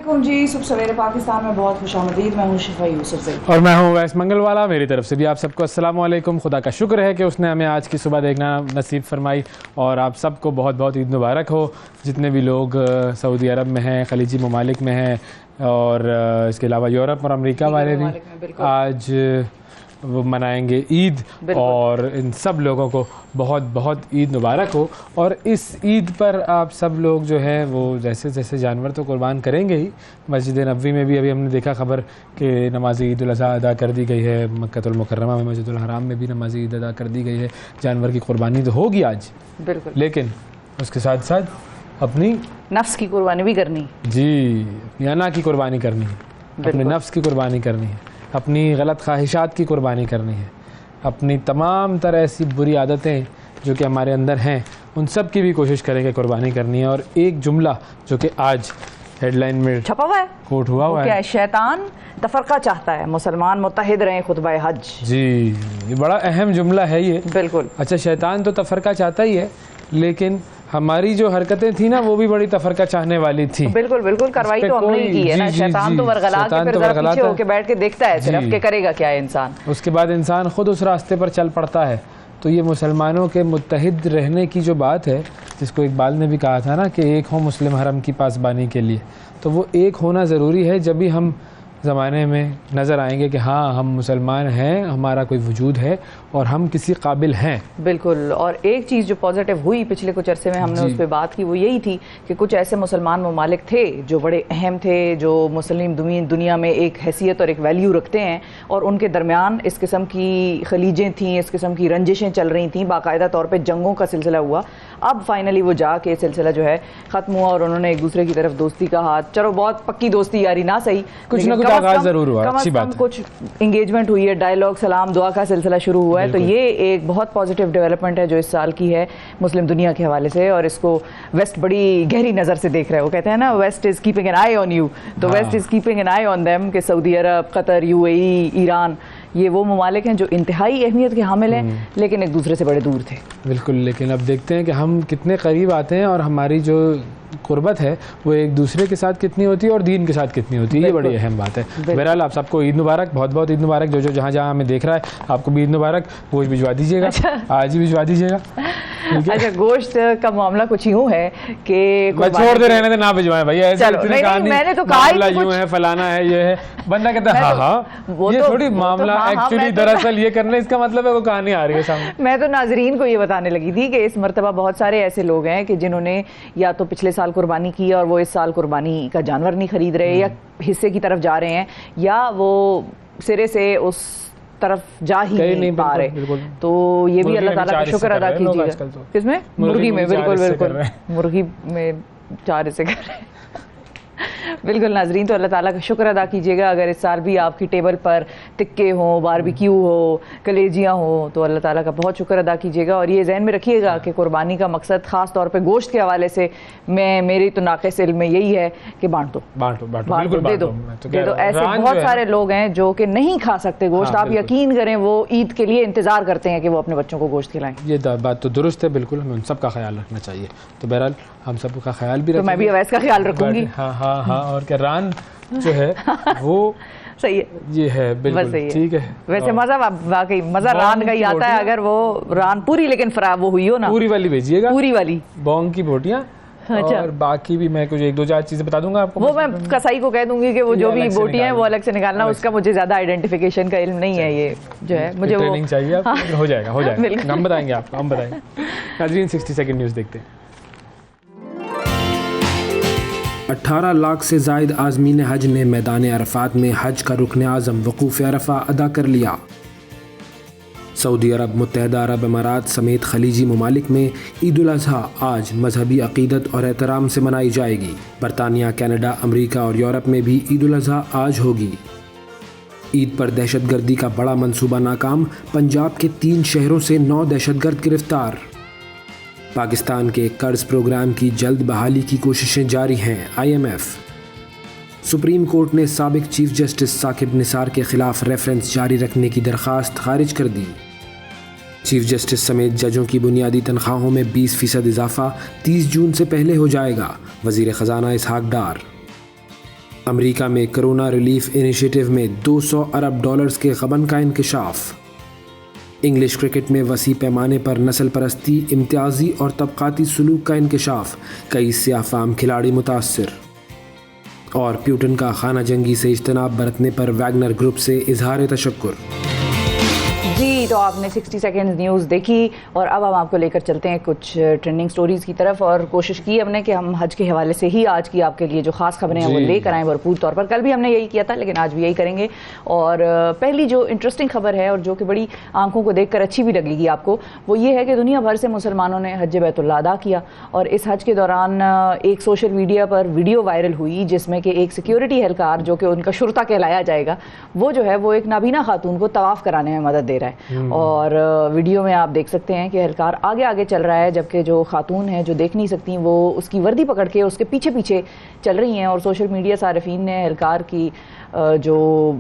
अस्सलामुअलैकुम जी। सुबह सवेरे पाकिस्तान में बहुत खुशामदीद। मैं हूँ शिफा यूसुफ और मैं हूँ वैस मंगलवाला। मेरी तरफ से भी आप सबको अस्सलामुअलैकुम। खुदा का शुक्र है कि उसने हमें आज की सुबह देखना नसीब फरमाई और आप सबको बहुत बहुत ईद मुबारक हो। जितने भी लोग सऊदी अरब में हैं, खलीजी ममालिक में हैं और इसके अलावा यूरोप और अमेरिका वाले भी आज वो मनाएंगे ईद, और इन सब लोगों को बहुत बहुत ईद मुबारक हो। और इस ईद पर आप सब लोग जो है वो जैसे जैसे जानवर तो कुर्बान करेंगे ही। मस्जिद नबवी में भी अभी हमने देखा खबर कि नमाज ईद उल अज़हा अदा कर दी गई है। मक्कतुल मुकर्रमा में मस्जिदुल हराम में भी नमाज ईद अदा कर दी गई है। जानवर की कुर्बानी तो होगी आज, बिल्कुल, लेकिन उसके साथ साथ अपनी नफ्स की कुर्बानी भी करनी जी, अपनी अना की कुर्बानी करनी है, अपने नफ्स की कुर्बानी करनी है, अपनी गलत ख्वाहिशात की कुर्बानी करनी है, अपनी तमाम तरह ऐसी बुरी आदतें जो कि हमारे अंदर हैं उन सब की भी कोशिश करेंगे कुर्बानी करनी है। और एक जुमला जो कि आज हेडलाइन में छपा हुआ है, कोट हुआ है, क्या है? शैतान तफरका चाहता है, मुसलमान मुत्तहिद रहें खुतबा हज। जी, ये बड़ा अहम जुमला है ये। बिल्कुल। अच्छा, शैतान तो तफरका चाहता ही है, लेकिन हमारी जो हरकतें थी ना वो भी बड़ी तफरका चाहने वाली थी। बिल्कुल बिल्कुल, कार्रवाई तो हमने ही की है ना। शैतान तो वरगला के फिर जरा पीछे होके बैठ के देखता है सिर्फ कि करेगा क्या है इंसान। उसके बाद इंसान खुद उस रास्ते पर चल पड़ता है। तो ये मुसलमानों के मुत्तहिद रहने की जो बात है, जिसको इकबाल ने भी कहा था ना कि एक हो मुस्लिम हरम की पासबानी के लिए, तो वो एक होना ज़रूरी है। जब भी हम ज़माने में नज़र आएंगे कि हाँ हम मुसलमान हैं, हमारा कोई वजूद है और हम किसी काबिल हैं। बिल्कुल। और एक चीज़ जो पॉजिटिव हुई पिछले कुछ अरसे में हमने उस पर बात की, वो यही थी कि कुछ ऐसे मुसलमान ममालिक थे जो बड़े अहम थे, जो मुस्लिम दुनिया में एक हैसियत और एक वैल्यू रखते हैं, और उनके दरमियान इस किस्म की खलीजें थीं, इस किस्म की रंजिशें चल रही थीं, बाकायदा तौर पर जंगों का सिलसिला हुआ। अब फाइनली वो जाके सिलसिला जो है ख़त्म हुआ और उन्होंने एक दूसरे की तरफ दोस्ती का हाथ, चलो बहुत पक्की दोस्ती यारी ना सही, कुछ ना कुछ आगाज़ ज़रूर हुआ, अच्छी बात है। कुछ इंगेजमेंट हुई है, डायलॉग, सलाम, दुआ का सिलसिला शुरू हुआ है। तो ये एक बहुत पॉजिटिव डेवलपमेंट है जो इस साल की है मुस्लिम दुनिया के हवाले से, और इसको वेस्ट बड़ी गहरी नज़र से देख रहा है। वो कहते हैं ना, west is keeping an eye on you, तो west is keeping an eye on them कि Saudi Arab, Qatar, UAE, Iran, ये वो ममालिक हैं जो इंतहाई अहमियत के हामिल हैं, लेकिन एक दूसरे से बड़े दूर थे। बिल्कुल। लेकिन अब देखते हैं कि हम कितने करीब आते हैं और हमारी जो कुर्बत है वो एक दूसरे के साथ कितनी होती है और दीन के साथ कितनी होती है। ये बड़ी अहम बात है। बहरहाल आप सबको ईद मुबारक, बहुत बहुत ईद मुबारक। जो जो जहाँ जहाँ हमें देख रहा है आपको भी ईद मुबारक। गोश्त भिजवा दीजिएगा, आज ही भिजवा दीजिएगा। अच्छा, गोश्त का मामला कुछ यूँ है कि छोड़ दे, रहने दे, ना भिजवाएं भैया। मैंने तो कहा यूँ है, फलाना है, ये है, बंदा कहता है हाँ, ये थोड़ी मामला एक्चुअली दरअसल ये करने, इसका मतलब है वो कहानी आ रही है सामने। मैं तो नाजरीन को ये बताने लगी थी कि इस मरतबा बहुत सारे ऐसे लोग हैं कि जिन्होंने या तो पिछले साल कुर्बानी की और वो इस साल कुर्बानी का जानवर नहीं खरीद रहे, या हिस्से की तरफ जा रहे हैं, या वो सिरे से उस तरफ जा ही नहीं पा रहे। तो ये भी अल्लाह ताला का शुक्र अदा कीजिएगा। किसमें? मुर्गी में। बिल्कुल बिल्कुल, मुर्गी में 4 हिस्से कर रहे हैं। बिल्कुल नाजरीन, तो अल्लाह ताला का शुक्र अदा कीजिएगा अगर इस साल भी आपकी टेबल पर टिक्के हों, बारबेक्यू हो, कलेजियाँ हो, तो अल्लाह ताला का बहुत शुक्र अदा कीजिएगा। और ये जहन में रखिएगा कि कुर्बानी का मकसद ख़ास तौर पे गोश्त के हवाले से मेरी तो नाक़िस इल्म में यही है कि बांटो दे दो। ऐसे बहुत सारे लोग हैं जो कि नहीं खा सकते गोश्त। आप यकीन करें वो ईद के लिए इंतज़ार करते हैं कि वो अपने बच्चों को गोश्त खिलाएं। ये बात तो दुरुस्त है, बिल्कुल हमें उन सब का ख्याल रखना चाहिए। तो बहरहाल हम सबका ख्याल भी रखेंगे। तो मैं भी अवैस का ख्याल रखूंगी। हाँ हाँ हाँ। और क्या रान जो है वो सही है, ये है, बिल्कुल ठीक है। वैसे मजा, वाकई मजा रान का ही आता है अगर वो रान पूरी, लेकिन वो हुई हो ना, पूरी वाली भेजिएगा, पूरी वाली बोंग की बोटियां। अच्छा। और बाकी भी मैं कुछ 1-2-4 चीजें बता दूंगा आपको। वो मैं कसाई को कह दूंगी कि वो जो भी बोटियां हैं वो अलग से निकालना। उसका मुझे ज्यादा आइडेंटिफिकेशन का इल्म नहीं है, ये जो है मुझे ट्रेनिंग चाहिए आपको। हो जाएगा हम बताएंगे आपको, हम बताएंगे। नाज़रीन 60 सेकंड न्यूज़ देखते हैं। 18 लाख से ज़ायद आज़मीन हज ने मैदान अरफात में हज का रुकन आज़म वक़ूफ़ अरफा अदा कर लिया। सऊदी अरब, मुत्तहिदा अरब अमारात समेत खलीजी ममालिक में ईद उल अज़हा आज मजहबी अक़ीदत और एहतराम से मनाई जाएगी। बरतानिया, कनाडा, अमरीका और यूरोप में भी ईद उल अज़हा आज होगी। ईद पर दहशतगर्दी का बड़ा मंसूबा नाकाम, पंजाब के 3 शहरों से 9 दहशतगर्द गिरफ्तार। पाकिस्तान के कर्ज प्रोग्राम की जल्द बहाली की कोशिशें जारी हैं, IMF। सुप्रीम कोर्ट ने साबिक चीफ जस्टिस साकिब निसार के खिलाफ रेफरेंस जारी रखने की दरख्वास्त खारिज कर दी। चीफ जस्टिस समेत जजों की बुनियादी तनख्वाहों में 20% इजाफा 30 जून से पहले हो जाएगा, वजीर ख़जाना इसहाक डार। अमेरिका में कोरोना रिलीफ इनिशिएटिव में 200 अरब डॉलर्स के गबन का इंकशाफ। इंग्लिश क्रिकेट में वसी पैमाने पर नस्ल परस्ती, इम्तियाजी और तबकाती सलूक का इंकशाफ, कई सियाफाम खिलाड़ी मुतासर। और प्यूटन का खाना जंगी से इज्तनाब बरतने पर वैगनर ग्रुप से इजहार तशक्कुर। जी, तो आपने 60 सेकेंड्स न्यूज़ देखी और अब हम आपको लेकर चलते हैं कुछ ट्रेंडिंग स्टोरीज़ की तरफ। और कोशिश की हमने कि हम हज के हवाले से ही आज की आपके लिए जो ख़ास खबरें हैं वो लेकर आएँ भरपूर तौर पर। कल भी हमने यही किया था, लेकिन आज भी यही करेंगे। और पहली जो इंटरेस्टिंग खबर है और जो कि बड़ी आंखों को देखकर अच्छी भी लगेगी आपको, वो ये है कि दुनिया भर से मुसलमानों ने हज बैतुल्लाह अदा किया। और इस हज के दौरान एक सोशल मीडिया पर वीडियो वायरल हुई जिसमें कि एक सिक्योरिटी एहलकार, जो कि उनका शुरता कहलाया जाएगा, वो जो है वो एक नाबीना खातून को तवाफ़ कराने में मदद दे रहा है। और वीडियो में आप देख सकते हैं कि एहलकार आगे आगे चल रहा है, जबकि जो खातून है जो देख नहीं सकती वो उसकी वर्दी पकड़ के उसके पीछे पीछे चल रही हैं। और सोशल मीडिया सारिफीन ने एहलकार की जो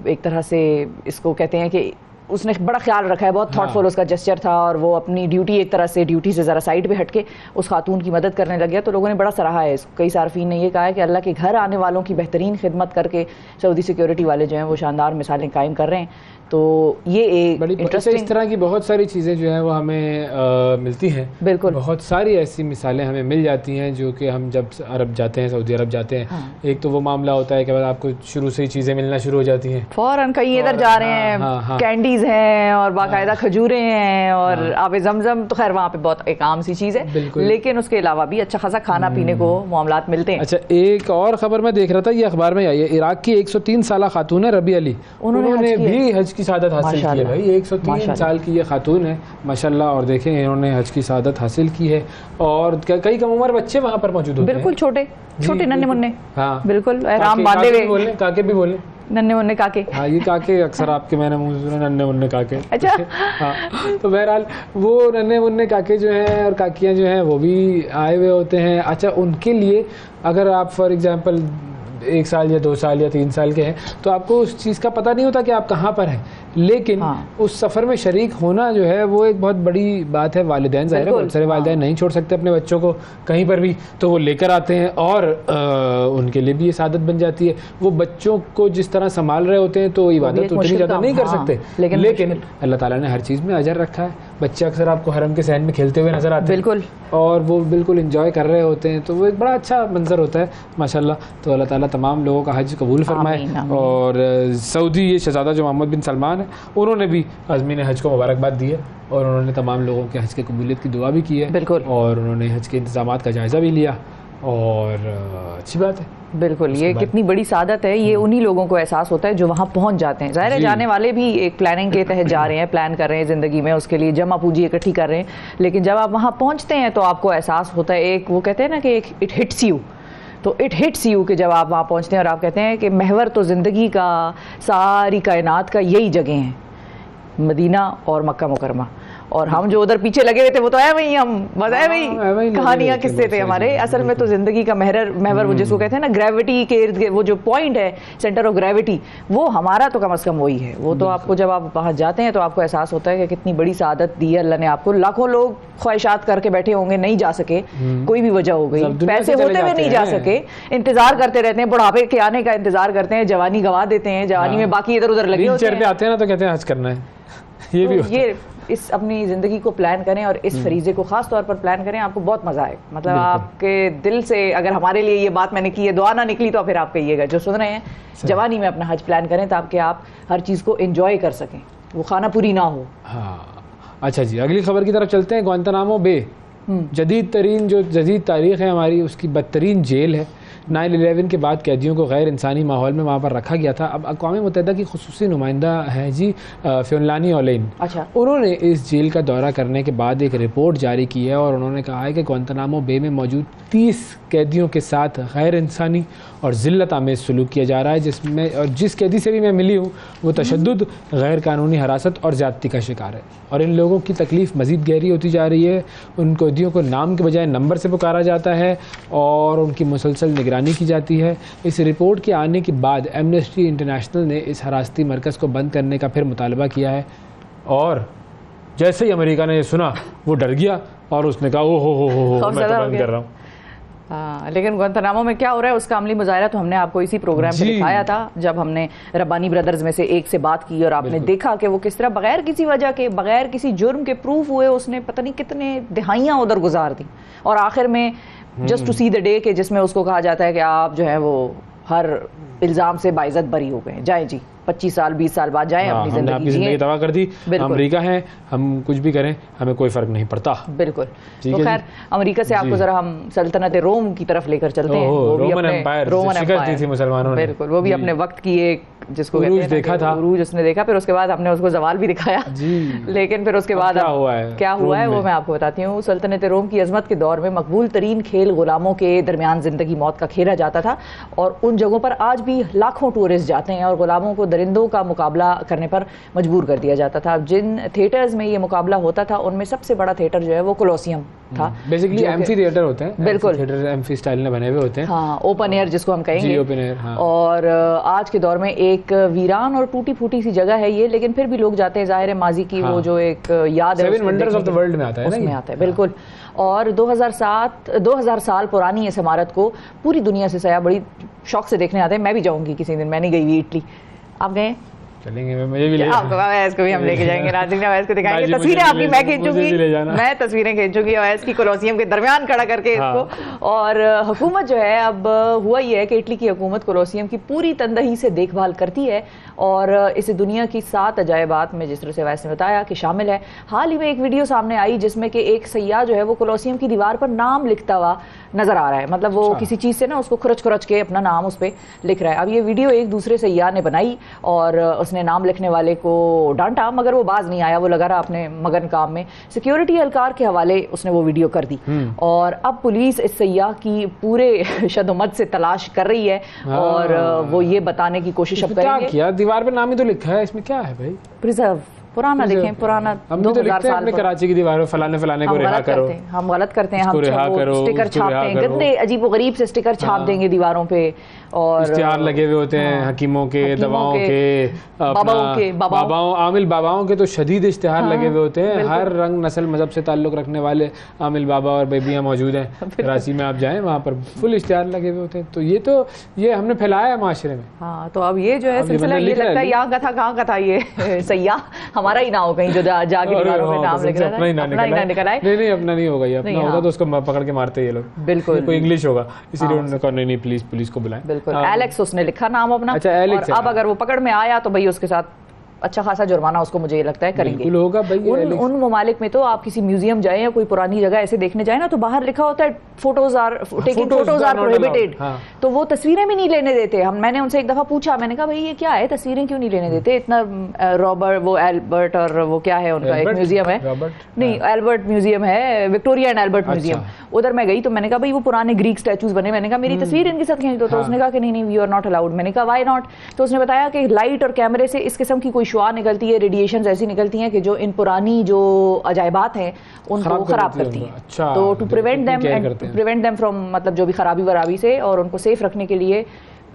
एक तरह से इसको कहते हैं कि उसने बड़ा ख्याल रखा है, बहुत थॉटफुल उसका जेस्चर था, और वो अपनी ड्यूटी एक तरह से ड्यूटी से ज़रा साइड पे हटके उस खातून की मदद करने लग गया। तो लोगों ने बड़ा सराहा है इसको। कई सार्फिन ने ये कहा है कि अल्लाह के घर आने वालों की बेहतरीन खिदमत करके सऊदी सिक्योरिटी वाले जो हैं वो शानदार मिसालें कायम कर रहे हैं। तो ये एक बड़ी इंटरेस्टिंग, इस तरह की बहुत सारी चीज़ें जो हैं वो हमें मिलती हैं। बिल्कुल, बहुत सारी ऐसी मिसालें हमें मिल जाती हैं जो कि हम जब अरब जाते हैं, सऊदी अरब जाते हैं, एक तो वो मामला होता है कि आपको शुरू से ही चीज़ें मिलना शुरू हो जाती हैं। फ़ौरन कहीं इधर जा रहे हैं, कैंडीज़ हैं और बाकायदा खजूरें हैं और आब ज़मज़म, तो खैर वहाँ पे बहुत एक आम सी चीज़ है, लेकिन उसके अलावा भी अच्छा खासा खाना पीने को मामलात मिलते हैं। अच्छा, एक और ख़बर मैं देख रहा था, ये अखबार में आई है, इराक की 103 साल खातून है रबी अली, उन्होंने भी हज की शहादत हासिल की है। भाई 103 साल की ये खातून है माशाल्लाह, और देखें इन्होंने हज की शहादत हासिल की है। और कई कम उम्र बच्चे वहाँ पर मौजूद होते हैं, बिल्कुल छोटे छोटे नन्हे मुन्ने, हाँ बिल्कुल एहराम बांधे हुए, काके भी बोले, नन्हे मुन्ने काके। हाँ, ये काके अक्सर आपके मैंने मुंह सुने, नन्हे मुन्ने काके। अच्छा हाँ, तो बहरहाल वो नन्हे मुन्ने काके जो हैं और काकियाँ जो हैं वो भी आए हुए होते हैं। अच्छा, उनके लिए अगर आप फॉर एग्जांपल 1 साल या 2 साल या 3 साल के हैं तो आपको उस चीज़ का पता नहीं होता कि आप कहाँ पर हैं, लेकिन उस सफ़र में शरीक होना जो है वो एक बहुत बड़ी बात है। वालिदैन, ज़ाहिर है बहुत सारे वालिदैन नहीं छोड़ सकते अपने बच्चों को कहीं पर भी, तो वो लेकर आते हैं और उनके लिए भी ये सादत बन जाती है। वो बच्चों को जिस तरह संभाल रहे होते हैं तो इबादत उतनी ज़्यादा नहीं कर सकते, लेकिन अल्लाह ताला ने हर चीज़ में अजर रखा है। बच्चे अक्सर आपको हरम के सहन में खेलते हुए नजर आते हैं, बिल्कुल, और वो बिल्कुल इंजॉय कर रहे होते हैं, तो वो एक बड़ा अच्छा मंजर होता है माशाल्लाह। तो अल्लाह ताला तमाम लोगों का हज कबूल फरमाए। और सऊदी ये शहजादा जो मोहम्मद बिन सलमान है, उन्होंने भी आज़मीन हज को मुबारकबाद दी है और उन्होंने तमाम लोगों के हज के कबूलियत की दुआ भी की है, बिल्कुल, और उन्होंने हज के इंतजामात का जायज़ा भी लिया, और अच्छी बात है। बिल्कुल, ये कितनी बड़ी सादत है, ये उन्हीं लोगों को एहसास होता है जो वहाँ पहुँच जाते हैं। ज़ाहिर है जाने वाले भी एक प्लानिंग के तहत जा रहे हैं, प्लान कर रहे हैं ज़िंदगी में, उसके लिए जमा पूंजी इकट्ठी कर रहे हैं, लेकिन जब आप वहाँ पहुँचते हैं तो आपको एहसास होता है, एक वो कहते हैं ना कि एक इट हिट्स यू, तो इट हिट्स यू कि जब आप वहाँ पहुँचते हैं और आप कहते हैं कि महवर तो ज़िंदगी का, सारी कायनात का यही जगह हैं, मदीना और मक्का मुकरमा। और हम जो उधर पीछे लगे हुए थे वो तो है वही, हम बताए वही कहानियां किस्से थे हमारे। असल में तो जिंदगी का महवर वो जिसको कहते हैं ना, ग्रेविटी के इर्द गिर्द वो जो पॉइंट है, सेंटर ऑफ ग्रेविटी, वो हमारा तो कम से कम वही है। वो तो आपको जब आप वहाँ जाते हैं तो आपको एहसास होता है कि कितनी बड़ी सादत दी है अल्लाह ने आपको। लाखों लोग ख्वाहिशात करके बैठे होंगे, नहीं जा सके, कोई भी वजह हो गई, पैसे होते हुए नहीं जा सके, इंतजार करते रहते हैं, बुढ़ापे के आने का इंतजार करते हैं, जवानी गवा देते हैं, जवानी में बाकी इधर उधर लगे होते हैं, आते हैं ना तो कहते हैं हज करना है। ये भी ये इस अपनी ज़िंदगी को प्लान करें और इस फरीज़े को ख़ास तौर पर प्लान करें, आपको बहुत मज़ा आए। मतलब आपके दिल से अगर हमारे लिए ये बात मैंने की है, दुआ ना निकली तो फिर आप कहिएगा, जो सुन रहे हैं, जवानी में अपना हज प्लान करें ताकि आप हर चीज़ को एंजॉय कर सकें, वो खाना पूरी ना हो। हाँ, अच्छा जी, अगली खबर की तरफ चलते हैं। ग्वांतानामो बे, जदीद तारीख़ है हमारी, उसकी बदतरीन जेल है। 9/11 के बाद कैदियों को गैर इंसानी माहौल में वहाँ पर रखा गया था। अब अक़वाम मुत्तहिदा की खुसूसी नुमाइंदा है जी फ़ियोनलानी ओलेन, अच्छा, उन्होंने इस जेल का दौरा करने के बाद एक रिपोर्ट जारी की है और उन्होंने कहा है कि ग्वांतानामो बे में मौजूद 30 कैदियों के साथ गैर इंसानी और ज़िल्लत आमेज़ सलूक किया जा रहा है, जिसमें और जिस कैदी से भी मैं मिली हूँ वो तशद्दुद, गैर कानूनी हरासत और ज़्यादती का शिकार है। और इन लोगों की तकलीफ़ मज़ीद गहरी होती जा रही है। उन कैदियों को नाम के बजाय नंबर से पुकारा जाता है और उनकी मुसलसल निगरानी की जाती है। इस रिपोर्ट के आने के बाद एमनेस्टी इंटरनेशनल ने इस हरासती मरकज़ को बंद करने का फिर मुतालबा किया है, और जैसे ही अमेरिका ने ये सुना वो डर गया और उसने कहा ओ हो मैं तो बंद कर रहा हूँ। हाँ, लेकिन गुआंतानामो में क्या हो रहा है उसका अमली मुजाहरा तो हमने आपको इसी प्रोग्राम में दिखाया था, जब हमने रब्बानी ब्रदर्स में से एक से बात की और आपने देखा कि वो किस तरह बगैर किसी वजह के, बगैर किसी जुर्म के प्रूफ हुए उसने पता नहीं कितने दिहाइयाँ उधर गुजार दी, और आखिर में just to see the day के जिसमें उसको कहा जाता है कि आप जो है वो हर इल्ज़ाम से बाइज्जत बरी हो गए, जाए जी 25 साल 20 साल बाद जाएं, अपनी जिंदगी तबाह कर दी। अमेरिका है, हम कुछ भी करें हमें कोई फर्क नहीं पड़ता। बिल्कुल। तो खैर अमेरिका से आपको जरा हम सल्तनत रोम की तरफ लेकर चलते हैं। रोमन एम्पायर थी मुसलमानों ने, बिल्कुल, वो भी अपने वक्त की एक जिसको उरूज देखा था, उरूज उसने देखा, फिर उसके बाद हमने उसको जवाल भी दिखाया लेकिन फिर उसके बाद क्या हुआ है वो मैं आपको बताती हूँ। सल्तनत रोम की अजमत के दौर में मकबूल तरीन खेल गुलामों के दरमियान जिंदगी मौत का खेला जाता था, और उन जगहों पर आज भी लाखों टूरिस्ट जाते हैं और गुलामों को दरिंदों का मुकाबला करने पर मजबूर कर दिया जाता था। जिन थिएटर्स में ये मुकाबला होता था उनमें सबसे बड़ा थिएटर जो है वो कोलोसियम था। बेसिकली एम्फी थिएटर होते हैं, बिल्कुल थिएटर एम्फी स्टाइल में बने हुए होते हैं। हाँ, ओपन एयर जिसको हम कहेंगे, ओपन एयर। हाँ। और आज के दौर में एक वीरान और टूटी फूटी सी जगह है ये, लेकिन फिर भी लोग जाते हैं, जाहिर है माजी की वो जो एक याद है, 7 वंडर्स ऑफ द वर्ल्ड में आता है, उसमें आता है। बिल्कुल। और 2000 साल पुरानी इस इमारत को पूरी दुनिया से सयाह बड़ी शौक से देखने आते हैं। मैं भी जाऊंगी किसी दिन, मैं नहीं गई हुई इटली। आप गए? चलेंगे, मुझे भी ले आपको अवैस को भी हम लेके जाएंगे, नाज़रीन अवैस को दिखाएंगे, तस्वीरें आपकी मैं खींचूंगी, मैं तस्वीरें खींचूंगी अवैस की कोलोसियम के दरमियान खड़ा करके इसको। और हुकूमत जो है, अब हुआ ये है कि इटली की हुकूमत कोलोसियम की पूरी तंदही से देखभाल करती है और इसे दुनिया की 7 अजायबात में, जिस तरह से अवैस ने बताया, कि शामिल है। हाल ही में एक वीडियो सामने आई जिसमें कि एक सयाह जो है वो कोलोसियम की दीवार पर नाम लिखता हुआ नजर आ रहा है, मतलब वो किसी चीज से ना उसको खुरच के अपना नाम उस पर लिख रहा है। अब ये वीडियो एक दूसरे सयाह ने बनाई और उसने नाम लिखने वाले को डांटा, मगर वो बाज नहीं आया, वो लगा रहा अपने मगन काम में। सिक्योरिटी एहलकार के हवाले उसने वो वीडियो कर दी और अब पुलिस इस सयाह की पूरे शदोमत से तलाश कर रही है और वो ये बताने की कोशिश अब करेंगे। क्या दीवार पे नाम ही तो लिखा है, इसमें क्या है भाई? प्रिजर्व, पुराना देखें, पुराना 2000 साल अपने कराची की दीवारों फलाने को रिहा करो। हम गलत करते हैं, हम स्टिकर छापते हैं, गंदे अजीबो गरीब से स्टिकर छाप देंगे दीवारों पे, और इश्तिहार लगे हुए होते हैं हकीमों के, दवाओं के, बाबाओं, आमिल बाबाओं के तो शदीद इश्तिहार लगे हुए होते हैं। हर रंग नस्ल मजहब से ताल्लुक रखने वाले आमिल बाबा और बेबियाँ मौजूद हैं कराची में, आप जाएं वहाँ पर फुल इश्तिहार लगे हुए होते हैं। तो ये हमने फैलाया है माशरे में। हाँ, तो अब ये जो है सिलसिला, ये लगता है यहाँ का था, कहाँ का था ये सयाह, हमारा ही ना हो कहीं जो जाके दीवारों पे नाम लिख रहा है, अपना ही ना निकल आए। नहीं, अपना नहीं होगा, ये अपना होगा तो उसको पकड़ के मारते हैं ये लोग। बिल्कुल, कोई इंग्लिश होगा, इसीलिए उन्होंने कहा नहीं प्लीज पुलिस को बुलाएं। बिल्कुल, एलेक्स उसने लिखा नाम अपना। अच्छा, एलेक्स। अब अगर वो पकड़ में आया तो भाई उसके साथ अच्छा खासा जुर्माना उसको, मुझे लगता है, करेंगे। होगा भाई। उन ममालिक में तो आप किसी म्यूजियम जाए या कोई पुरानी जगह ऐसे देखने जाए ना, तो बाहर लिखा होता है फोटोज आर प्रोहिबिटेड, तो वो तस्वीरें भी नहीं लेने देते। मैंने उनसे एक दफा पूछा, मैंने कहा भाई ये क्या है, तस्वीरें क्यों नहीं लेने देते? इतना रॉबर्ट, वो एल्बर्ट और वो क्या है उनका एक म्यूजियम है, नहीं एल्बर्ट म्यूजियम है, विक्टोरिया एंड एल्बर्ट म्यूजियम, उधर मैं गई तो मैंने कहा भाई वो पुराने ग्रीक स्टैचूज बने, मैंने कहा मेरी तस्वीर इनके साथ खींच दो, तो उसने कहा कि नहीं वी आर नॉट अलाउड। मैंने कहा व्हाई नॉट? तो उसने बताया कि लाइट और कैमरे से इस किस्म की कोई शुआ निकलती है, रेडिएशंस ऐसी निकलती हैं कि जो इन पुरानी जो अजायबात हैं उनको खराब करती हैं। अच्छा, तो टू प्रिवेंट देम फ्रॉम, मतलब जो भी खराबी वराबी से, और उनको सेफ रखने के लिए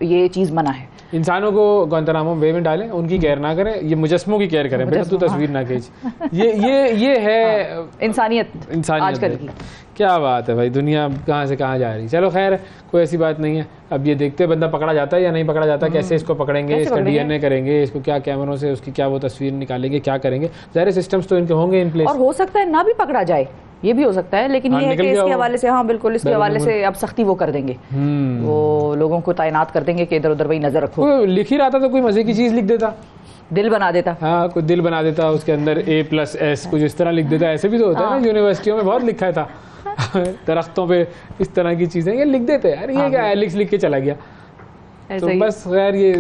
ये चीज़ मना है। इंसानों को गुआंतानामो बे में डालें, उनकी केयर ना करें, ये मुजस्मों की केयर करें, बेटा तू तस्वीर ना खींच। ये है इंसानियत आजकल की। क्या बात है भाई, दुनिया कहाँ से कहाँ जा रही। चलो खैर, कोई ऐसी बात नहीं है। अब ये देखते बंदा पकड़ा जाता है या नहीं पकड़ा जाता, कैसे इसको पकड़ेंगे, इसका डीएनए करेंगे, इसको क्या कैमरों से उसकी क्या वो तस्वीर निकालेंगे, क्या करेंगे। ज़ाहिर सिस्टम्स तो इनके होंगे इन प्लेस, और हो सकता है ना भी पकड़ा जाए, ये भी हो सकता है, लेकिन ये है कि इसके हवाले से, हाँ बिल्कुल, इसके हवाले से अब सख्ती वो कर देंगे, वो लोगों को तैनात कर देंगे कि इधर उधर भाई नजर रखो। लिख ही रहा था तो कोई मजे की चीज लिख देता, दिल बना देता। हाँ, कोई दिल बना देता, उसके अंदर A+S कुछ इस तरह लिख देता। ऐसे भी तो होता है ना, यूनिवर्सिटियों में बहुत लिखा था दरख्तों पे इस तरह की चीजें ये लिख देते यार, ये क्या एलेक्स लिख के चला गया। तो बस खैर ये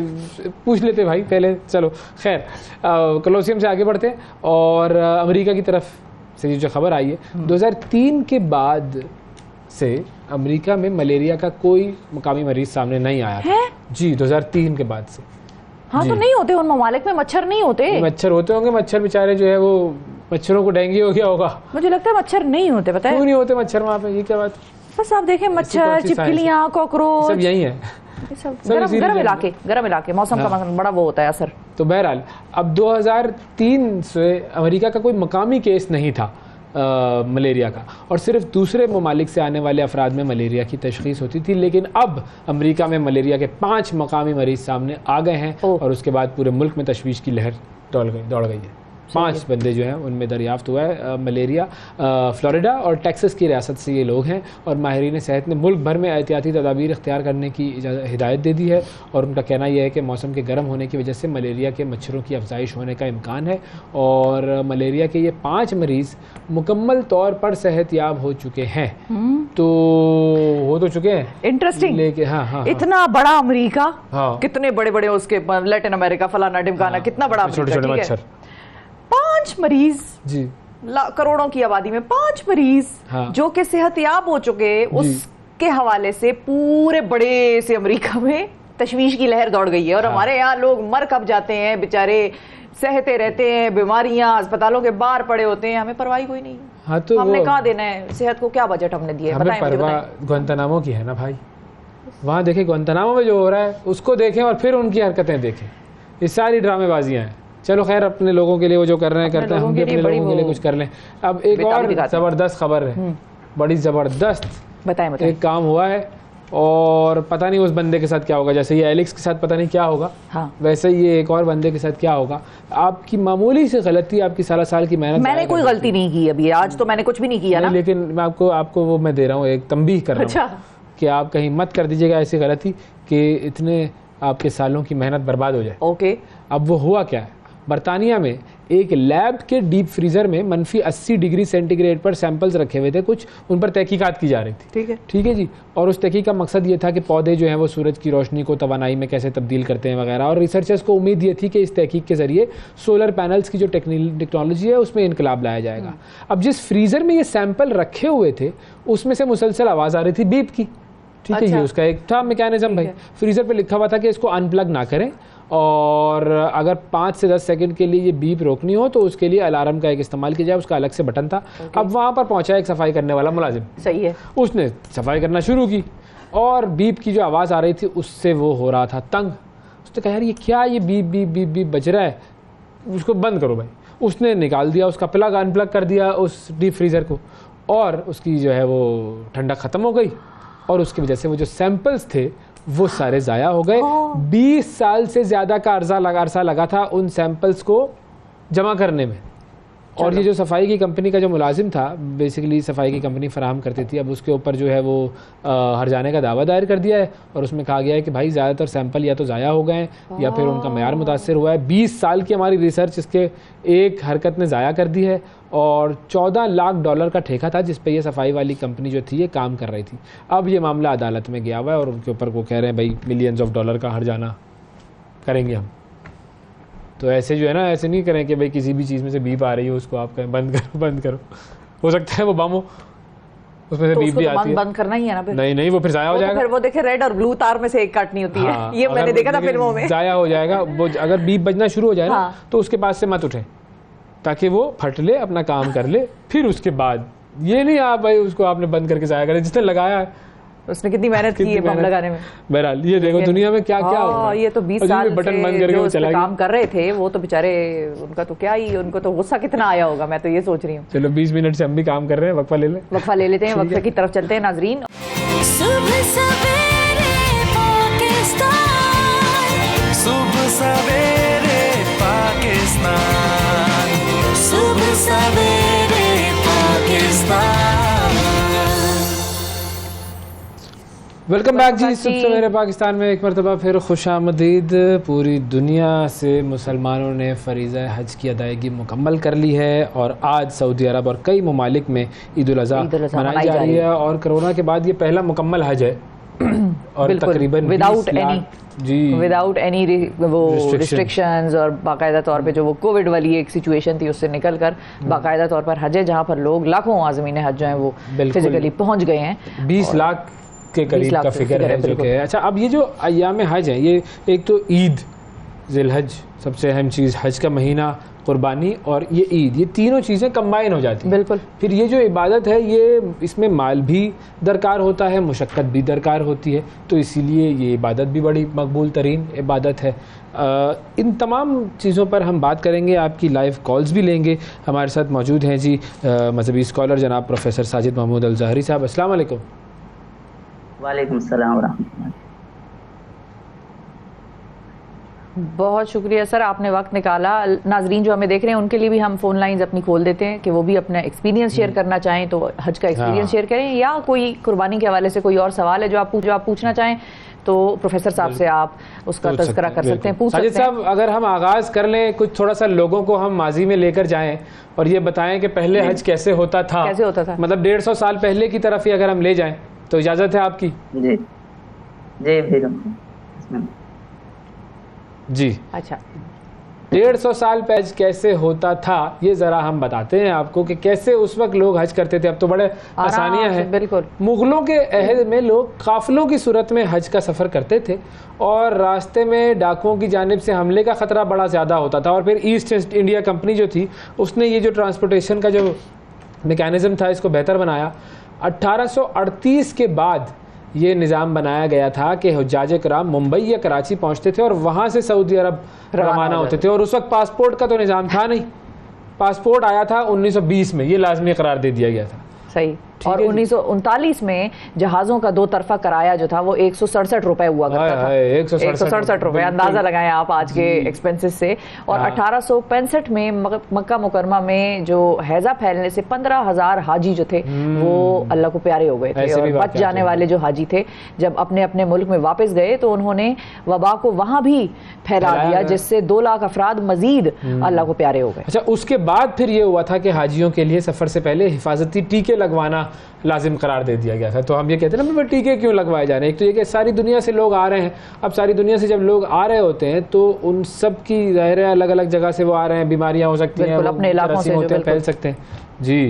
पूछ लेते भाई पहले। चलो खैर, कोलोसियम से आगे बढ़ते हैं और अमेरिका की तरफ से जो खबर आई है, 2003 के बाद से अमेरिका में मलेरिया का कोई मुकामी मरीज सामने नहीं आया है? जी, 2003 के बाद से। हाँ, तो नहीं होते उन ममालिक में, मच्छर नहीं होते। मच्छर होते होंगे, मच्छर बेचारे जो है वो, मच्छरों को डेंगू हो गया होगा। मुझे लगता है मच्छर नहीं होते, पता है क्यों नहीं होते मच्छर वहाँ पे, ये क्या बात? बस आप देखें, मच्छर, चिपकलियाँ, कॉकरोच, सब यही है, गरम इलाके, मौसम का बड़ा वो होता है असर। तो बहरहाल अब 2003 से अमेरिका का कोई मकामी केस नहीं था, मलेरिया का, और सिर्फ दूसरे ममालिक से आने वाले अफराद में मलेरिया की तशख़ीस होती थी। लेकिन अब अमेरिका में मलेरिया के 5 मकामी मरीज़ सामने आ गए हैं और उसके बाद पूरे मुल्क में तशवीश की लहर दौड़ गई है। 5 बंदे जो हैं उनमें दरियाफ्त हुआ है मलेरिया। फ्लोरिडा और टेक्सास की रियासत से ये लोग हैं और माहिरीन सेहत ने मुल्क भर में एहतियाती तदाबीर इख्तियार करने की हिदायत दे दी है और उनका कहना यह है कि मौसम के गर्म होने की वजह से मलेरिया के मच्छरों की अफजाइश होने का इम्कान है और मलेरिया के ये 5 मरीज़ मुकम्मल तौर पर सेहतयाब हो चुके हैं। तो हो तो चुके हैं। इंटरेस्टिंग। लेकिन हाँ, इतना बड़ा अमेरिका, हाँ, कितने बड़े बड़े उसके लैटिन अमेरिका फलाना ढिमकाना, कितना बड़ा छोटे छोटे मच्छर। 5 मरीज जी, करोड़ों की आबादी में 5 मरीज जो कि सेहतयाब हो चुके, उसके हवाले से पूरे बड़े से अमेरिका में तशवीश की लहर दौड़ गई है। और हमारे यहाँ लोग मर कब जाते हैं बेचारे, सहते रहते हैं, बीमारियां अस्पतालों के बाहर पड़े होते हैं, हमें परवाह कोई नहीं। हाँ, तो हमने कहाँ देना है सेहत को, क्या बजट हमने दिया है? हमें परवाह ग्वांतानामो की है ना भाई। वहाँ देखें ग्वांतानामो में जो हो रहा है उसको देखें और फिर उनकी हरकतें देखें। ये सारी ड्रामेबाजियाँ हैं। चलो खैर, अपने लोगों के लिए वो जो कर रहे हैं करते हैं, हम भी अपने लोगों के लिए कुछ कर लें। अब एक और ज़बरदस्त खबर है, बड़ी ज़बरदस्त। बताएं। एक काम हुआ है और पता नहीं उस बंदे के साथ क्या होगा। जैसे ये एलेक्स के साथ पता नहीं क्या होगा, हाँ, वैसे ये एक और बंदे के साथ क्या होगा। आपकी मामूली सी गलती, आपकी साल की मेहनत। मैंने कोई गलती नहीं की अभी, आज तो मैंने कुछ भी नहीं किया ना। लेकिन मैं आपको वो मैं दे रहा हूँ, एक तंबीह कर रहा हूँ कि आप कहीं मत कर दीजिएगा ऐसी गलती कि इतने आपके सालों की मेहनत बर्बाद हो जाए। ओके। अब वो हुआ क्या है, बरतानिया में एक लैब के डीप फ्रीजर में -80 डिग्री सेंटीग्रेड पर सैंपल्स रखे हुए थे, कुछ उन पर तहकीकात की जा रही थी। ठीक है जी। और उस तहकीक का मकसद ये था कि पौधे जो हैं वो सूरज की रोशनी को तवानाई में कैसे तब्दील करते हैं वगैरह। और रिसर्चर्स को उम्मीद ये थी कि इस तहकीक के जरिए सोलर पैनल्स की जो टेक्नोलॉजी है उसमें इनकलाब लाया जाएगा। अब जिस फ्रीजर में ये सैंपल रखे हुए थे उसमें से मुसलसल आवाज़ आ रही थी बीप की। ठीक है, ये उसका एक था मैकेनिज्म भाई। फ्रीजर पे लिखा हुआ था कि इसको अनप्लग ना करें और अगर 5 से 10 सेकंड के लिए ये बीप रोकनी हो तो उसके लिए अलार्म का एक इस्तेमाल किया जाए, उसका अलग से बटन था। अब वहाँ पर पहुँचा एक सफाई करने वाला मुलाजिम, सही है, उसने सफाई करना शुरू की और बीप की जो आवाज़ आ रही थी उससे वो हो रहा था तंग। उसने कहा यार ये क्या, ये बीप बीप बीप बीप बज रहा है, उसको बंद करो भाई। उसने निकाल दिया, उसका प्लग अनप्लग कर दिया उस डीप फ्रीज़र को और उसकी जो है वो ठंडक ख़त्म हो गई और उसकी वजह से वो जो सैंपल्स थे वो सारे ज़ाया हो गए। 20 साल से ज़्यादा का अरसा लगा था उन सैंपल्स को जमा करने में। और ये जो सफाई की कंपनी का जो मुलाजिम था, बेसिकली सफाई की कंपनी फराहम करती थी, अब उसके ऊपर जो है वो हर्जाने का दावा दायर कर दिया है और उसमें कहा गया है कि भाई ज़्यादातर सैंपल या तो ज़ाया हो गए हैं या फिर उनका मयार मुतासर हुआ है। 20 साल की हमारी रिसर्च इसके एक हरकत ने ज़ाया कर दी है और $14 लाख का ठेका था जिस पे ये सफाई वाली कंपनी जो थी ये काम कर रही थी। अब ये मामला अदालत में गया हुआ है और उनके ऊपर वो कह रहे हैं भाई $मिलियंस का हर्जाना करेंगे हम। तो ऐसे जो है ना, ऐसे नहीं करें कि भाई किसी भी चीज़ में से बीप आ रही हो उसको आप कहें बंद करो। हो सकता है वो बम हो, उसमें से बीप भी आती है, बंद करना ही है ना फिर। नहीं वो फिर ज़ाया हो जाएगा। फिर वो देखे रेड और ब्लू तार में से एक काटनी होती है। ये मैंने देखा था फिल्मों में। ज़ाया हो जाएगा वो, अगर बीप बजना शुरू हो जाए ना तो उसके पास से मत उठे ताकि वो फट ले, अपना काम कर ले। फिर उसके बाद ये नहीं आप भाई उसको आपने बंद करके ज़ाया करें। जिसने लगाया है उसने कितनी मेहनत की है बम लगाने में। बहरहाल ये देखो दुनिया में क्या क्या हो रहा है। ये तो 20 साल बटन बंद करके वो चला काम कर रहे थे वो तो बेचारे, उनका तो क्या ही, उनको तो गुस्सा कितना आया होगा, मैं तो ये सोच रही हूँ। चलो 20 मिनट से हम भी काम कर रहे हैं, वक्फा ले लेते हैं, वक्फे की तरफ चलते हैं नाजरीन। सुबह सवेरे पाकिस्तान। वेलकम बैक जी। सुबह सवेरे पाकिस्तान में एक मरतबा फिर खुशामदीद। पूरी दुनिया से मुसलमानों ने फ़रीज़ा हज की अदायगी मुकम्मल कर ली है और आज सऊदी अरब और कई ममालिक में ईद उल अज़हा मनाई जा रही है और कोरोना के बाद ये पहला मुकम्मल हज है और तकरीबन विदाउट एनी वो रिस्ट्रिक्शंस और बाकायदा तौर पे जो वो कोविड वाली एक सिचुएशन थी उससे निकल कर बाकायदा तौर पर हज है जहाँ पर लोग लाखों आज़मीन हज जो हैं वो फिजिकली पहुँच गए हैं। 20 लाख के करीब का फिगर है जो कि है। अच्छा, अब ये जो अय्याम हज है, ये एक तो ईद ज़िलहज, सबसे अहम चीज़ हज का महीना, कुर्बानी और ये ईद, ये तीनों चीज़ें कंबाइन हो जाती हैं। बिल्कुल। फिर ये जो इबादत है, ये इसमें माल भी दरकार होता है, मुशक्क़त भी दरकार होती है, तो इसीलिए ये इबादत भी बड़ी मकबूल तरीन इबादत है। इन तमाम चीज़ों पर हम बात करेंगे, आपकी लाइव कॉल्स भी लेंगे। हमारे साथ मौजूद हैं जी मजहबी स्कॉलर जनाब प्रोफेसर साजिद महमूद अल-ज़हरी साहब। अस्सलाम वालेकुम। वालेकुम सलाम व रहमतुल्लाह। बहुत शुक्रिया सर, आपने वक्त निकाला। नाजरीन जो हमें देख रहे हैं उनके लिए भी हम फ़ोन लाइंस अपनी खोल देते हैं कि वो भी अपना एक्सपीरियंस शेयर करना चाहें तो हज का एक्सपीरियंस शेयर करें, या कोई कुर्बानी के हवाले से कोई और सवाल है जो आप पूछना चाहें तो प्रोफेसर साहब से आप उसका तज़किरा कर सकते हैं, पूछ सकते हैं। साजिद साहब, अगर हम आगाज़ कर लें, कुछ थोड़ा सा लोगों को हम माजी में लेकर जाएं और ये बताएं कि पहले हज कैसे होता था, मतलब 150 साल पहले की तरफ ही अगर हम ले जाएं तो इजाज़त है आपकी? जी जी बिल्कुल जी। अच्छा, 150 साल पहले कैसे होता था ये ज़रा हम बताते हैं आपको कि कैसे उस वक्त लोग हज करते थे। अब तो बड़े आसानियां हैं। बिल्कुल। मुग़लों के अहद में लोग काफ़िलों की सूरत में हज का सफ़र करते थे और रास्ते में डाकुओं की जानिब से हमले का ख़तरा बड़ा ज़्यादा होता था, और फिर ईस्ट इंडिया कंपनी जो थी उसने ये जो ट्रांसपोर्टेशन का जो मैकेनिज़्म था इसको बेहतर बनाया। 1838 के बाद ये निज़ाम बनाया गया था कि हुज्जाज किराम मुंबई या कराची पहुंचते थे और वहाँ से सऊदी अरब रवाना होते थे, और उस वक्त पासपोर्ट का तो निज़ाम था नहीं। पासपोर्ट आया था 1920 में, ये लाजमी करार दे दिया गया था। सही। और 1939 में जहाज़ों का 2 तरफा किराया जो था वो 167 रुपए हुआ करता था। 167 रुपए, अंदाज़ा लगाएं आप आज के एक्सपेंसेस से। और 1865 में मक्का मुकरमा में जो हैजा फैलने से 15,000 हाजी जो थे वो अल्लाह को प्यारे हो गए थे, और बच जाने वाले जो हाजी थे जब अपने अपने मुल्क में वापस गए तो उन्होंने वबा को वहाँ भी फैला दिया, जिससे 2 लाख अफराद मजीद अल्लाह को प्यारे हो गए। अच्छा, उसके बाद फिर ये हुआ था कि हाजियों के लिए सफ़र से पहले हिफाजती टीके लगवाना लाजिम करार दे दिया गया था। तो हम ये कहते हैं ना, टीके क्यों लगवाए जा रहे हैं? एक तो ये कि सारी दुनिया से लोग आ रहे हैं। अब सारी दुनिया से जब लोग आ रहे होते हैं तो उन सब की ज़ाहिर है अलग अलग जगह से वो आ रहे हैं, बीमारियां हो सकती हैं, अपने इलाकों से होते हैं, फैल सकते हैं। जी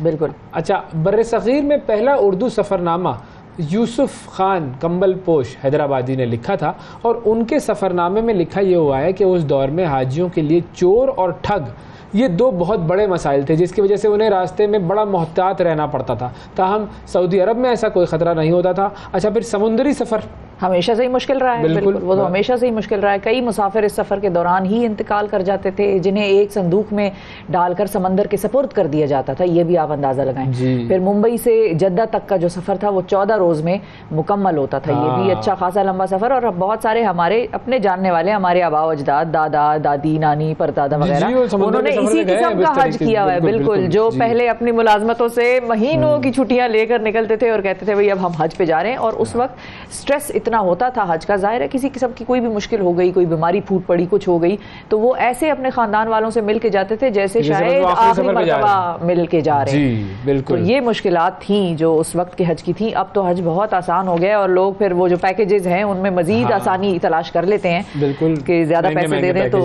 बिल्कुल। अच्छा, बर्रे सग़ीर में पहला उर्दू सफ़रनामा यूसुफ खान कंबल पोश हैदराबादी ने लिखा था, और उनके सफ़रनामे में लिखा ये हुआ है कि उस दौर में हाजियों के लिए चोर और ठग ये 2 बहुत बड़े मसाइल थे, जिसकी वजह से उन्हें रास्ते में बड़ा मोहतात रहना पड़ता था। ताहम सऊदी अरब में ऐसा कोई ख़तरा नहीं होता था। अच्छा, फिर समुद्री सफ़र हमेशा से ही मुश्किल रहा है। बिल्कुल, वो तो हमेशा से ही मुश्किल रहा है। कई मुसाफिर इस सफ़र के दौरान ही इंतकाल कर जाते थे, जिन्हें एक संदूक में डालकर समंदर के सपुर्द कर दिया जाता था। ये भी आप अंदाज़ा लगाएं। फिर मुंबई से जद्दा तक का जो सफ़र था वो 14 रोज़ में मुकम्मल होता था। ये भी अच्छा खासा लंबा सफ़र। और बहुत सारे हमारे अपने जानने वाले, हमारे आबा अजदाद, दादा दादी, नानी परदादा वगैरह, उन्होंने इसी किस्म का हज किया हुआ है। बिल्कुल, जो पहले अपनी मुलाजमतों से महीनों की छुट्टियां लेकर निकलते थे और कहते थे भाई अब हम हज पे जा रहे हैं, और उस वक्त स्ट्रेस इतना होता था हज का, जाहिर है किसी किस्म की कोई भी मुश्किल हो गई, कोई बीमारी फूट पड़ी, कुछ हो गई, तो वो ऐसे अपने खानदान वालों से मिल के जाते थे जैसे शायद आखिरी मरतबा मिल के जा रहे हैं। बिल्कुल, तो ये मुश्किलात थी जो उस वक्त के हज की थी। अब तो हज बहुत आसान हो गया और लोग फिर वो जो पैकेजेस हैं उनमें मजीद आसानी तलाश कर लेते हैं। बिल्कुल, कि ज्यादा पैसे दे दें तो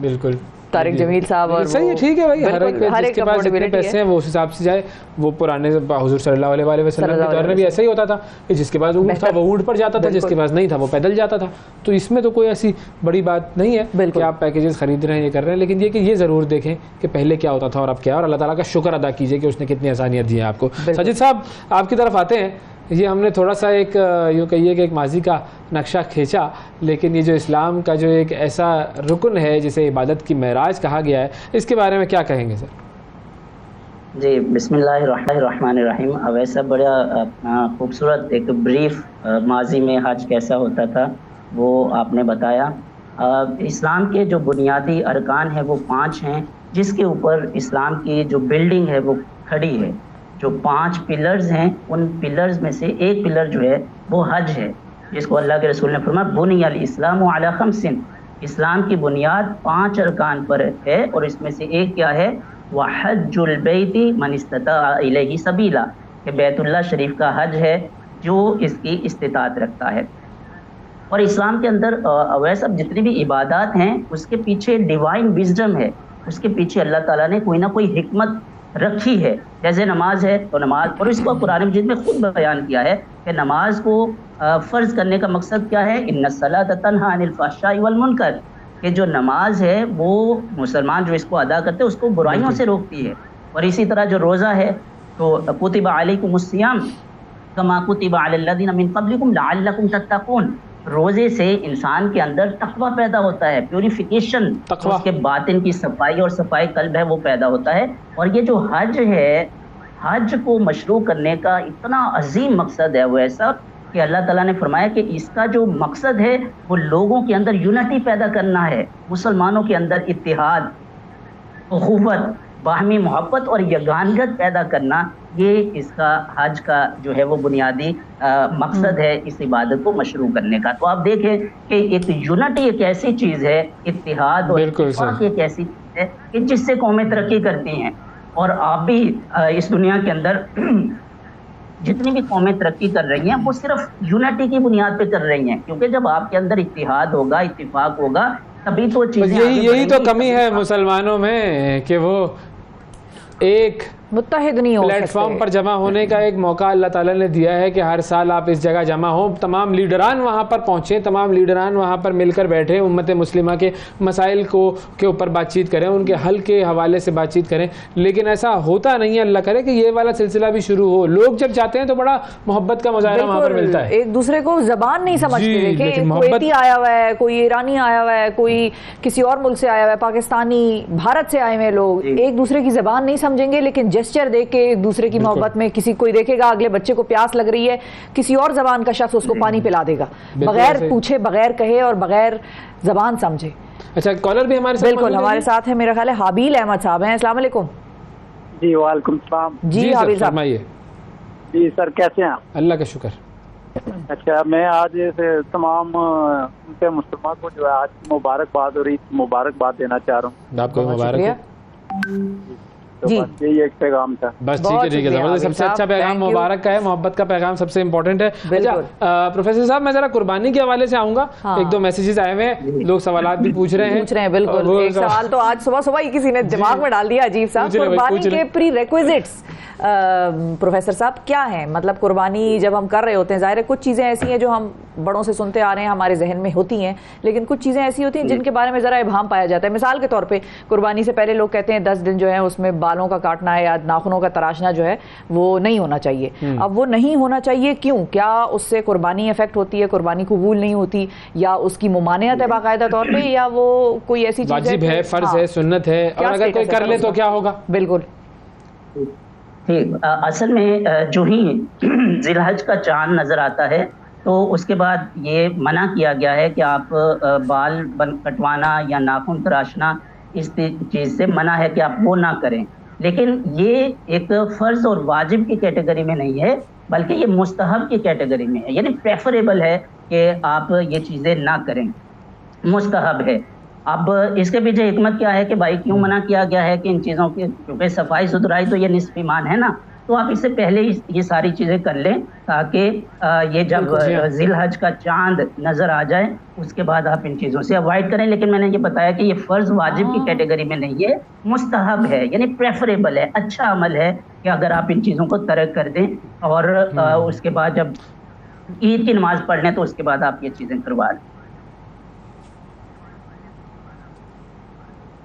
बिल्कुल तारिक जमील साहब, और सही है, ठीक है भाई, हर एक के पास जितने पैसे हैं वो उस हिसाब से जाए। वो पुराने हुजूर सल्लल्लाहु अलैहि वसल्लम के दौर में भी ऐसा ही होता था कि जिसके पास ऊँट था वो ऊँट पर जाता था, जिसके पास नहीं था वो पैदल जाता था। तो इसमें तो कोई ऐसी बड़ी बात नहीं है कि आप पैकेजेस खरीद रहे हैं, ये कर रहे हैं, लेकिन ये कि ये ज़रूर देखें कि पहले क्या होता था और अब क्या, और अल्लाह ताला का शुक्र अदा कीजिए कि उसने कितनी आसानियाँ दी हैं आपको। साजिद साहब, आपकी तरफ आते हैं। ये हमने थोड़ा सा एक यूँ कहिए कि एक माजी का नक्शा खींचा, लेकिन ये जो इस्लाम का जो एक ऐसा रुकन है जिसे इबादत की मेराज कहा गया है, इसके बारे में क्या कहेंगे सर? जी, बिस्मिल्लाहिर्रहमानिर्रहीम। वैसा बड़ा खूबसूरत एक ब्रीफ माजी में हज कैसा होता था वो आपने बताया। इस्लाम के जो बुनियादी अरकान हैं वो 5 हैं, जिसके ऊपर इस्लाम की जो बिल्डिंग है वो खड़ी है। जो 5 पिलर्स हैं, उन पिलर्स में से एक पिलर जो है वो हज है, जिसको अल्लाह के रसूल ने फरमाया बुनियल इस्लामु अला खम्सिन। इस्लाम की बुनियाद 5 अरकान पर है, और इसमें से एक क्या है, वह हज्जुल बैती मन इस्तता इलैहि सबीला, कि बैतुल्लाह शरीफ का हज है जो इसकी इस्तिताअत रखता है। और इस्लाम के अंदर वैसे जितनी भी इबादत हैं उसके पीछे डिवाइन विजडम है, उसके पीछे अल्लाह ताला ने कोई ना कोई हिकमत रखी है। जैसे नमाज है तो नमाज, और इसको कुरान मजीद में खुद बयान किया है कि नमाज को फ़र्ज़ करने का मकसद क्या है, इन्नस्सलात तन्हा अनिल फ़हशाई वल मुनकर, कि जो नमाज है वो मुसलमान जो इसको अदा करते हैं उसको बुराइयों से रोकती है। और इसी तरह जो रोज़ा है तो कुतिबा अलैकुमुस्सियाम कमा कुतिबा अलल्लज़ीना मिन क़ब्लिकुम लअल्लकुम तत्तक़ून, रोज़े से इंसान के अंदर तक़वा पैदा होता है, प्यूरिफिकेशन, उसके बातिन की सफाई और सफाई कल्ब है वो पैदा होता है। और ये जो हज है, हज को मशरू करने का इतना अजीम मकसद है वो ऐसा कि अल्लाह ताला ने फरमाया कि इसका जो मकसद है वो लोगों के अंदर यूनिटी पैदा करना है, मुसलमानों के अंदर इत्तिहाद, उख़ुवत, बाहमी मोहब्बत और यगानियत पैदा करना, ये इसका हज का जो है वो बुनियादी मकसद है इस इबादत को मशरू करने का। तो आप देखें कि एक यूनिटी एक ऐसी चीज़ है, इत्तिहाद और इत्तेफाक एक ऐसी चीज़ है कि जिससे कौमें तरक्की करती हैं। और आप भी इस दुनिया के अंदर जितनी भी कौमें तरक्की कर रही हैं वो सिर्फ यूनिटी की बुनियाद पे कर रही हैं, क्योंकि जब आपके अंदर इत्तिहाद होगा, इत्तिफाक होगा, तभी तो चीज़ें यही तो कमी है मुसलमानों में कि वो एक मुत्तहिद नहीं हो प्लेटफॉर्म पर जमा होने का एक मौका अल्लाह ताला ने दिया है कि हर साल आप इस जगह जमा हो, तमाम लीडरान वहाँ पर पहुँचें, तमाम लीडरान वहाँ पर मिलकर बैठे, उम्मत मुस्लिमा के मसाइल के ऊपर बातचीत करें, उनके हल के हवाले से बातचीत करें। लेकिन ऐसा होता नहीं है। अल्लाह करे कि ये वाला सिलसिला भी शुरू हो। लोग जब जाते हैं तो बड़ा मोहब्बत का मुजाहरा वहाँ पर मिलता है, एक दूसरे को जबान नहीं समझते। देखें, कुवैती आया हुआ है, कोई ईरानी आया हुआ है, कोई किसी और मुल्क से आया हुआ है, पाकिस्तानी, भारत से आए हुए लोग एक दूसरे की जबान नहीं समझेंगे, लेकिन जेस्चर देख के एक दूसरे की मोहब्बत में, किसी कोई देखेगा अगले बच्चे को प्यास लग रही है, किसी और जबान का शख्स उसको पानी पिला देगा, बगैर पूछे, बगैर कहे और बगैर जबान समझे। अच्छा, कॉलर भी हमारे साथ, बिल्कुल हमारे साथ है, मेरा ख्याल है हाबील अहमद साहब हैं। अस्सलाम वालेकुम। जी वालेकुम सलाम। जी हाबील साहब, जी सर, कैसे हैं? अल्लाह का शुक्र। अच्छा, मैं आज से तमाम उनके मुसलमान को जो है आज मुबारकबाद और ईद मुबारकबाद देना चाह रहा हूँ। आपको मुबारक है। तो बस यही एक पैगाम था। बस ठीक है, ठीक है, जबरदस्त। सबसे अच्छा पैगाम मुबारक का है, मोहब्बत का पैगाम सबसे इम्पोर्टेंट है। अच्छा प्रोफेसर साहब, मैं जरा कुर्बानी के हवाले से आऊंगा। एक दो मैसेजेस आए हुए हैं, लोग सवालात भी पूछ रहे हैं। बिल्कुल, एक सवाल तो आज सुबह सुबह ही किसी ने दिमाग में डाल दिया अजीब साहब, कुर्बानी के प्री रिक्विजिट्स प्रोफेसर साहब क्या है? मतलब कुर्बानी जब हम कर रहे होते हैं, जाहिर है कुछ चीज़ें ऐसी हैं जो हम बड़ों से सुनते आ रहे हैं, हमारे जहन में होती हैं, लेकिन कुछ चीज़ें ऐसी होती हैं जिनके बारे में ज़रा इबहम पाया जाता है। मिसाल के तौर पे कुर्बानी से पहले लोग कहते हैं 10 दिन जो है उसमें बालों का काटना है या नाखूनों का तराशना जो है वो नहीं होना चाहिए। अब वो नहीं होना चाहिए क्यों? क्या उससे कुर्बानी इफेक्ट होती है, कुर्बानी कबूल नहीं होती, या उसकी मुमानियत है बाकायदा तौर पर, या वो कोई ऐसी वाजिब है, फर्ज है, सुन्नत है, और अगर कोई कर ले तो क्या होगा? बिल्कुल ठीक। असल में जो ही जिलहज का चांद नज़र आता है तो उसके बाद ये मना किया गया है कि आप बाल कटवाना या नाखून तराशना, इस चीज़ से मना है कि आप वो ना करें। लेकिन ये एक फ़र्ज़ और वाजिब की कैटेगरी में नहीं है, बल्कि ये मुस्तहब की कैटेगरी में है, यानी प्रेफरेबल है कि आप ये चीज़ें ना करें, मुस्तहब है। अब इसके पीछे हिकमत क्या है कि भाई क्यों मना किया गया है कि इन चीज़ों की, क्योंकि सफाई सुथराई तो ये निस्फ़ ईमान है ना, तो आप इससे पहले ही ये सारी चीज़ें कर लें ताकि ये जब जिलहज का चांद नज़र आ जाए उसके बाद आप इन चीज़ों से अवॉइड करें। लेकिन मैंने ये बताया कि ये फ़र्ज़ वाजिब की कैटेगरी में नहीं है, मुस्तहब है, यानी प्रेफरेबल है, अच्छा अमल है कि अगर आप इन चीज़ों को तर्क कर दें और उसके बाद जब ईद की नमाज़ पढ़ लें तो उसके बाद आप ये चीज़ें करवा लें।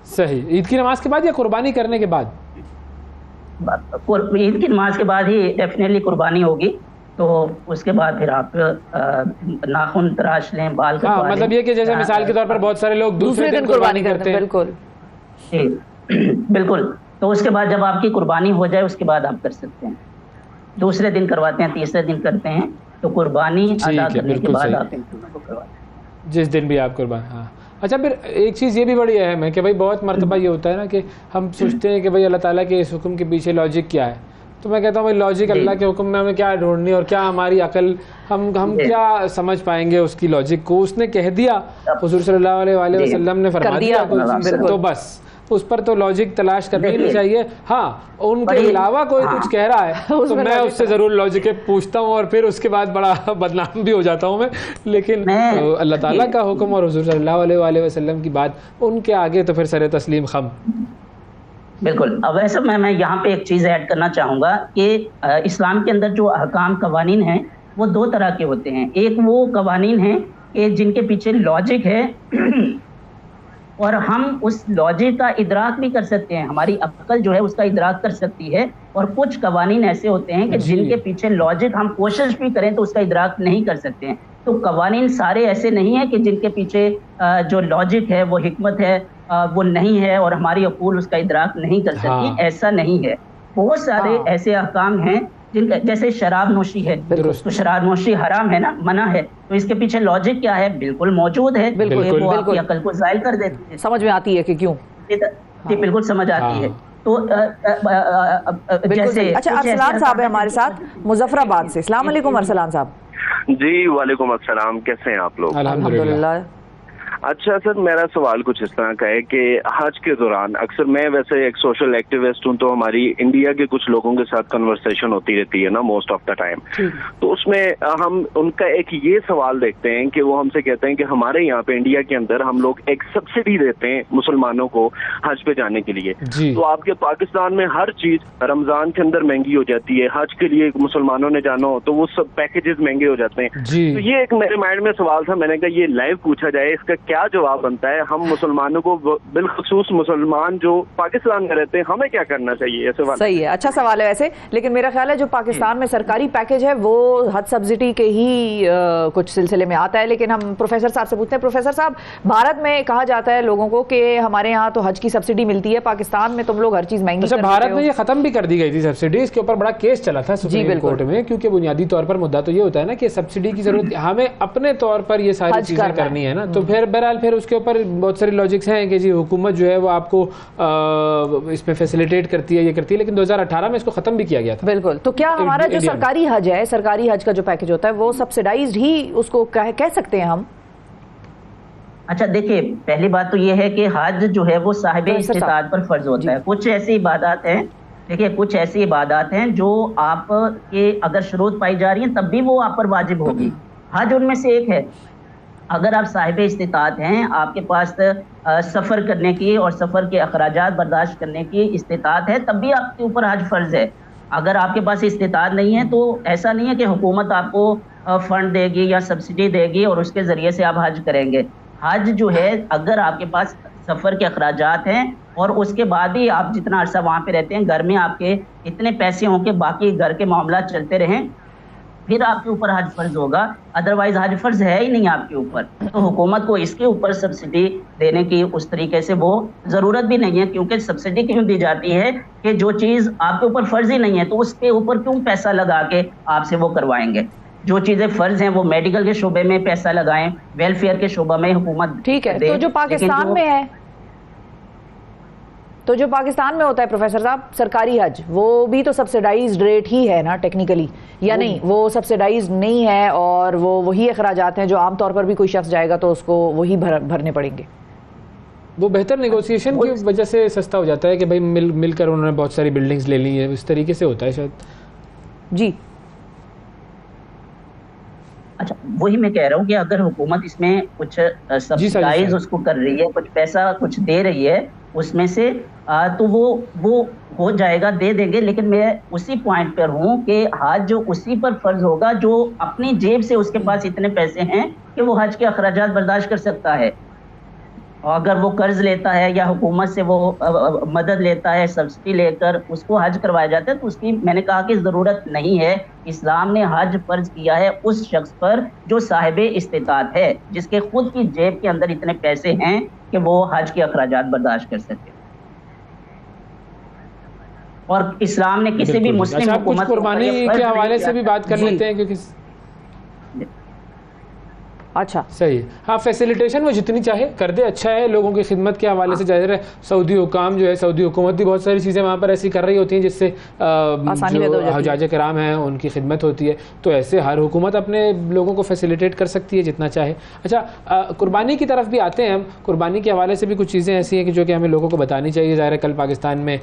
सही। ईद की नमाज के बाद या कुर्बानी करने के बाद? ईद की नमाज के बाद ही डेफिनेटली कुर्बानी होगी, तो उसके बाद फिर आप नाखून तराश लें, बाल कटवा लें। मतलब ये कि जैसे मिसाल के तौर पर बहुत सारे लोग दूसरे दिन कुर्बानी करते हैं। बिल्कुल बिल्कुल। तो उसके बाद जब आपकी कुर्बानी हो जाए उसके बाद आप कर सकते हैं। दूसरे दिन करवाते हैं, तीसरे दिन करते हैं, तो कुर्बानी अदा करने के बाद आप इन चीज़ों को करवाते, जिस दिन भी आप कुर्बान। हाँ, अच्छा, फिर एक चीज़ ये भी बड़ी अहम है कि भाई बहुत मरतबा ये होता है ना कि हम सोचते हैं कि भाई अल्लाह ताला के इस हुक्म के पीछे लॉजिक क्या है। तो मैं कहता हूँ भाई लॉजिक अल्लाह के हुक्म में हमें क्या ढूंढनी, और क्या हमारी अकल, हम क्या समझ पाएंगे उसकी लॉजिक को। उसने कह दिया, हुजूर सल्लल्लाहु अलैहि वसल्लम ने फरमा दिया, तो बस उस पर तो लॉजिक तलाश करनी नहीं चाहिए। हाँ, उनके अलावा कोई कुछ कह रहा है तो मैं उससे ज़रूर लॉजिक पूछता हूँ, और फिर उसके बाद बड़ा बदनाम भी हो जाता हूँ मैं। लेकिन अल्लाह ताला का हुक्म और हुजूर सल्लल्लाहु अलैहि वसल्लम की बात, उनके आगे तो फिर सरे तस्लीम खम। बिल्कुल। अब वैसे मैं यहाँ पे एक चीज़ ऐड करना चाहूँगा कि इस्लाम के अंदर जो अहकाम कवानीन हैं वो दो तरह के होते हैं। एक वो कवानीन हैं कि जिनके पीछे लॉजिक है और हम उस लॉजिक का इदराक भी कर सकते हैं, हमारी अक्ल जो है उसका इदराक कर सकती है। और कुछ कवानीन ऐसे होते हैं कि जिनके पीछे लॉजिक हम कोशिश भी करें तो उसका इदराक नहीं कर सकते हैं। तो कवानीन सारे ऐसे नहीं है कि जिनके पीछे जो लॉजिक है वो हिकमत है वो नहीं है और हमारी अकूल उसका इदराक नहीं कर सकती। ऐसा नहीं है। बहुत सारे ऐसे अहकाम हैं जिनका, जैसे शराब नोशी है तो शराब नोशी हराम है ना, मना है, तो इसके पीछे लॉजिक क्या है? बिल्कुल मौजूद है। बिल्कुल, वो आपकी अकल को ज़ाइल कर देती है, समझ में आती है कि क्यों। जी बिल्कुल समझ आती है। तो जैसे अच्छा, अरसलान साहब है हमारे साथ मुजफ्फराबाद से। अस्सलाम वालेकुम अरसलान साहब। जी वालेकुम अस्सलाम, कैसे हैं आप लोग? अल्हम्दुलिल्लाह। अच्छा सर, मेरा सवाल कुछ इस तरह का है कि हज के दौरान अक्सर, मैं वैसे एक सोशल एक्टिविस्ट हूँ, तो हमारी इंडिया के कुछ लोगों के साथ कन्वर्सेशन होती रहती है ना मोस्ट ऑफ द टाइम। तो उसमें हम उनका एक ये सवाल देखते हैं कि वो हमसे कहते हैं कि हमारे यहाँ पे इंडिया के अंदर हम लोग एक सब्सिडी देते हैं मुसलमानों को हज पे जाने के लिए। तो आपके पाकिस्तान में हर चीज रमजान के अंदर महंगी हो जाती है, हज के लिए मुसलमानों ने जाना हो तो वो सब पैकेजेस महंगे हो जाते हैं। तो ये एक मेरे माइंड में सवाल था, मैंने कहा ये लाइव पूछा जाए, इसका क्या जवाब बनता है? हम मुसलमानों को, बिलखुसूस मुसलमान जो पाकिस्तान में रहते हैं, हमें क्या करना चाहिए? ये सवाल सही है, अच्छा सवाल है वैसे। लेकिन मेरा ख्याल है जो पाकिस्तान में सरकारी पैकेज है वो हज सब्सिडी के ही कुछ सिलसिले में आता है। लेकिन हम प्रोफेसर साहब से पूछते हैं। प्रोफेसर साहब, भारत में कहा जाता है लोगों को कि हमारे यहाँ तो हज की सब्सिडी मिलती है, पाकिस्तान में तुम लोग हर चीज महंगी। अच्छा, भारत में ये खत्म भी कर दी गई थी सब्सिडी, इसके ऊपर बड़ा केस चला था सुप्रीम कोर्ट में, क्योंकि बुनियादी तौर पर मुद्दा तो ये होता है ना कि सब्सिडी की जरूरत, हमें अपने तौर पर ये सारी चीजें करनी है ना। तो फिर बहरहाल फिर उसके ऊपर बहुत सारे लॉजिक्स हैं कि जी हुकूमत जो है वो आपको इसमें फैसिलिटेट करती है, ये करती है, लेकिन 2018 में इसको खत्म भी किया गया था। बिल्कुल। तो क्या हमारा जो सरकारी हज है, सरकारी हज का जो पैकेज होता है वो सब्सिडाइज्ड ही उसको कह सकते हैं हम? अच्छा देखिए, पहली बात तो ये है कि हज जो है वो साहिबे इस्तिताअत पर फर्ज होता है। कुछ ऐसी इबादत हैं, देखिए कुछ ऐसी इबादत हैं जो आप के अगर शुरूत पाई जा रही हैं तब भी वो आप पर वाजिब होगी। हज उनमें से एक है। अगर आप साहिबे इस्तिताअत हैं, आपके पास सफ़र करने की और सफ़र के अखराजात बर्दाश्त करने की इस्तिताअत है, तब भी आपके ऊपर हज फ़र्ज़ है। अगर आपके पास इस्तिताअत नहीं है तो ऐसा नहीं है कि हुकूमत आपको फ़ंड देगी या सब्सिडी देगी और उसके ज़रिए से आप हज करेंगे। हज जो है, अगर आपके पास सफ़र के अखराजात हैं और उसके बाद ही आप जितना अरसा वहाँ पे रहते हैं, घर में आपके इतने पैसे हों कि बाकी घर के मामला चलते रहें, फिर आपके ऊपर हज फर्ज होगा। अदरवाइज हज फर्ज है ही नहीं आपके ऊपर, तो हुकूमत को इसके ऊपर सब्सिडी देने की उस तरीके से वो ज़रूरत भी नहीं है। क्योंकि सब्सिडी क्यों दी जाती है कि जो चीज़ आपके ऊपर फ़र्ज ही नहीं है तो उसके ऊपर क्यों पैसा लगा के आपसे वो करवाएंगे। जो चीज़ें फ़र्ज हैं वो मेडिकल के शोबे में पैसा लगाएं, वेलफेयर के शोबा में हुकूमत, ठीक है। तो जो पाकिस्तान में है, तो जो पाकिस्तान में होता है प्रोफेसर साहब सरकारी हज, वो भी तो सब्सिडाइज्ड रेट ही है ना टेक्निकली, या नहीं? वो सब्सिडाइज्ड नहीं है और वो वही अखराजात हैं जो आमतौर पर भी कोई शख्स जाएगा तो उसको वही भरने पड़ेंगे। वो बेहतर नेगोशिएशन की वजह से सस्ता हो जाता है कि भाई मिलकर उन्होंने बहुत सारी बिल्डिंग्स ले ली है, इस तरीके से होता है शायद। जी अच्छा, वही मैं कह रहा हूँ कि अगर हुकूमत इसमें कुछ सब्सिडाइज उसको कर रही है, कुछ पैसा कुछ दे रही है उसमें से, तो वो हो जाएगा, दे देंगे। लेकिन मैं उसी पॉइंट पर हूँ कि हज जो उसी पर फर्ज होगा जो अपनी जेब से उसके पास इतने पैसे हैं कि वो हज के अखराजात बर्दाश्त कर सकता है। और अगर वो कर्ज लेता है या हुकूमत से वो मदद लेता है सब्सिडी लेकर उसको हज करवाया जाता है, तो उसकी मैंने कहा कि ज़रूरत नहीं है। इस्लाम ने हज फर्ज किया है उस शख्स पर जो साहिबे इस्तिताअत है, जिसके खुद की जेब के अंदर इतने पैसे हैं कि वो हज के अखराजात बर्दाश्त कर सके। और इस्लाम ने किसी भी मुस्लिम हुकूमत कुर्बानी के हवाले से भी बात कर लेते हैं, क्योंकि अच्छा सही है। हाँ, फैसिलिटेशन वो जितनी चाहे कर दे, अच्छा है। लोगों की खिदमत के हवाले से जाहिर है सऊदी हुकाम जो है, सऊदी हुकूमत भी बहुत सारी चीज़ें वहाँ पर ऐसी कर रही होती हैं जिससे जो हजाज कराम हैं उनकी खिदमत होती है। तो ऐसे हर हुकूमत अपने लोगों को फैसिलिटेट कर सकती है जितना चाहे। अच्छा, कुर्बानी की तरफ भी आते हैं हम। कुर्बानी के हवाले से भी कुछ चीज़ें ऐसी हैं कि जो कि हमें लोगों को बतानी चाहिए। ज़ाहिर है कल पाकिस्तान में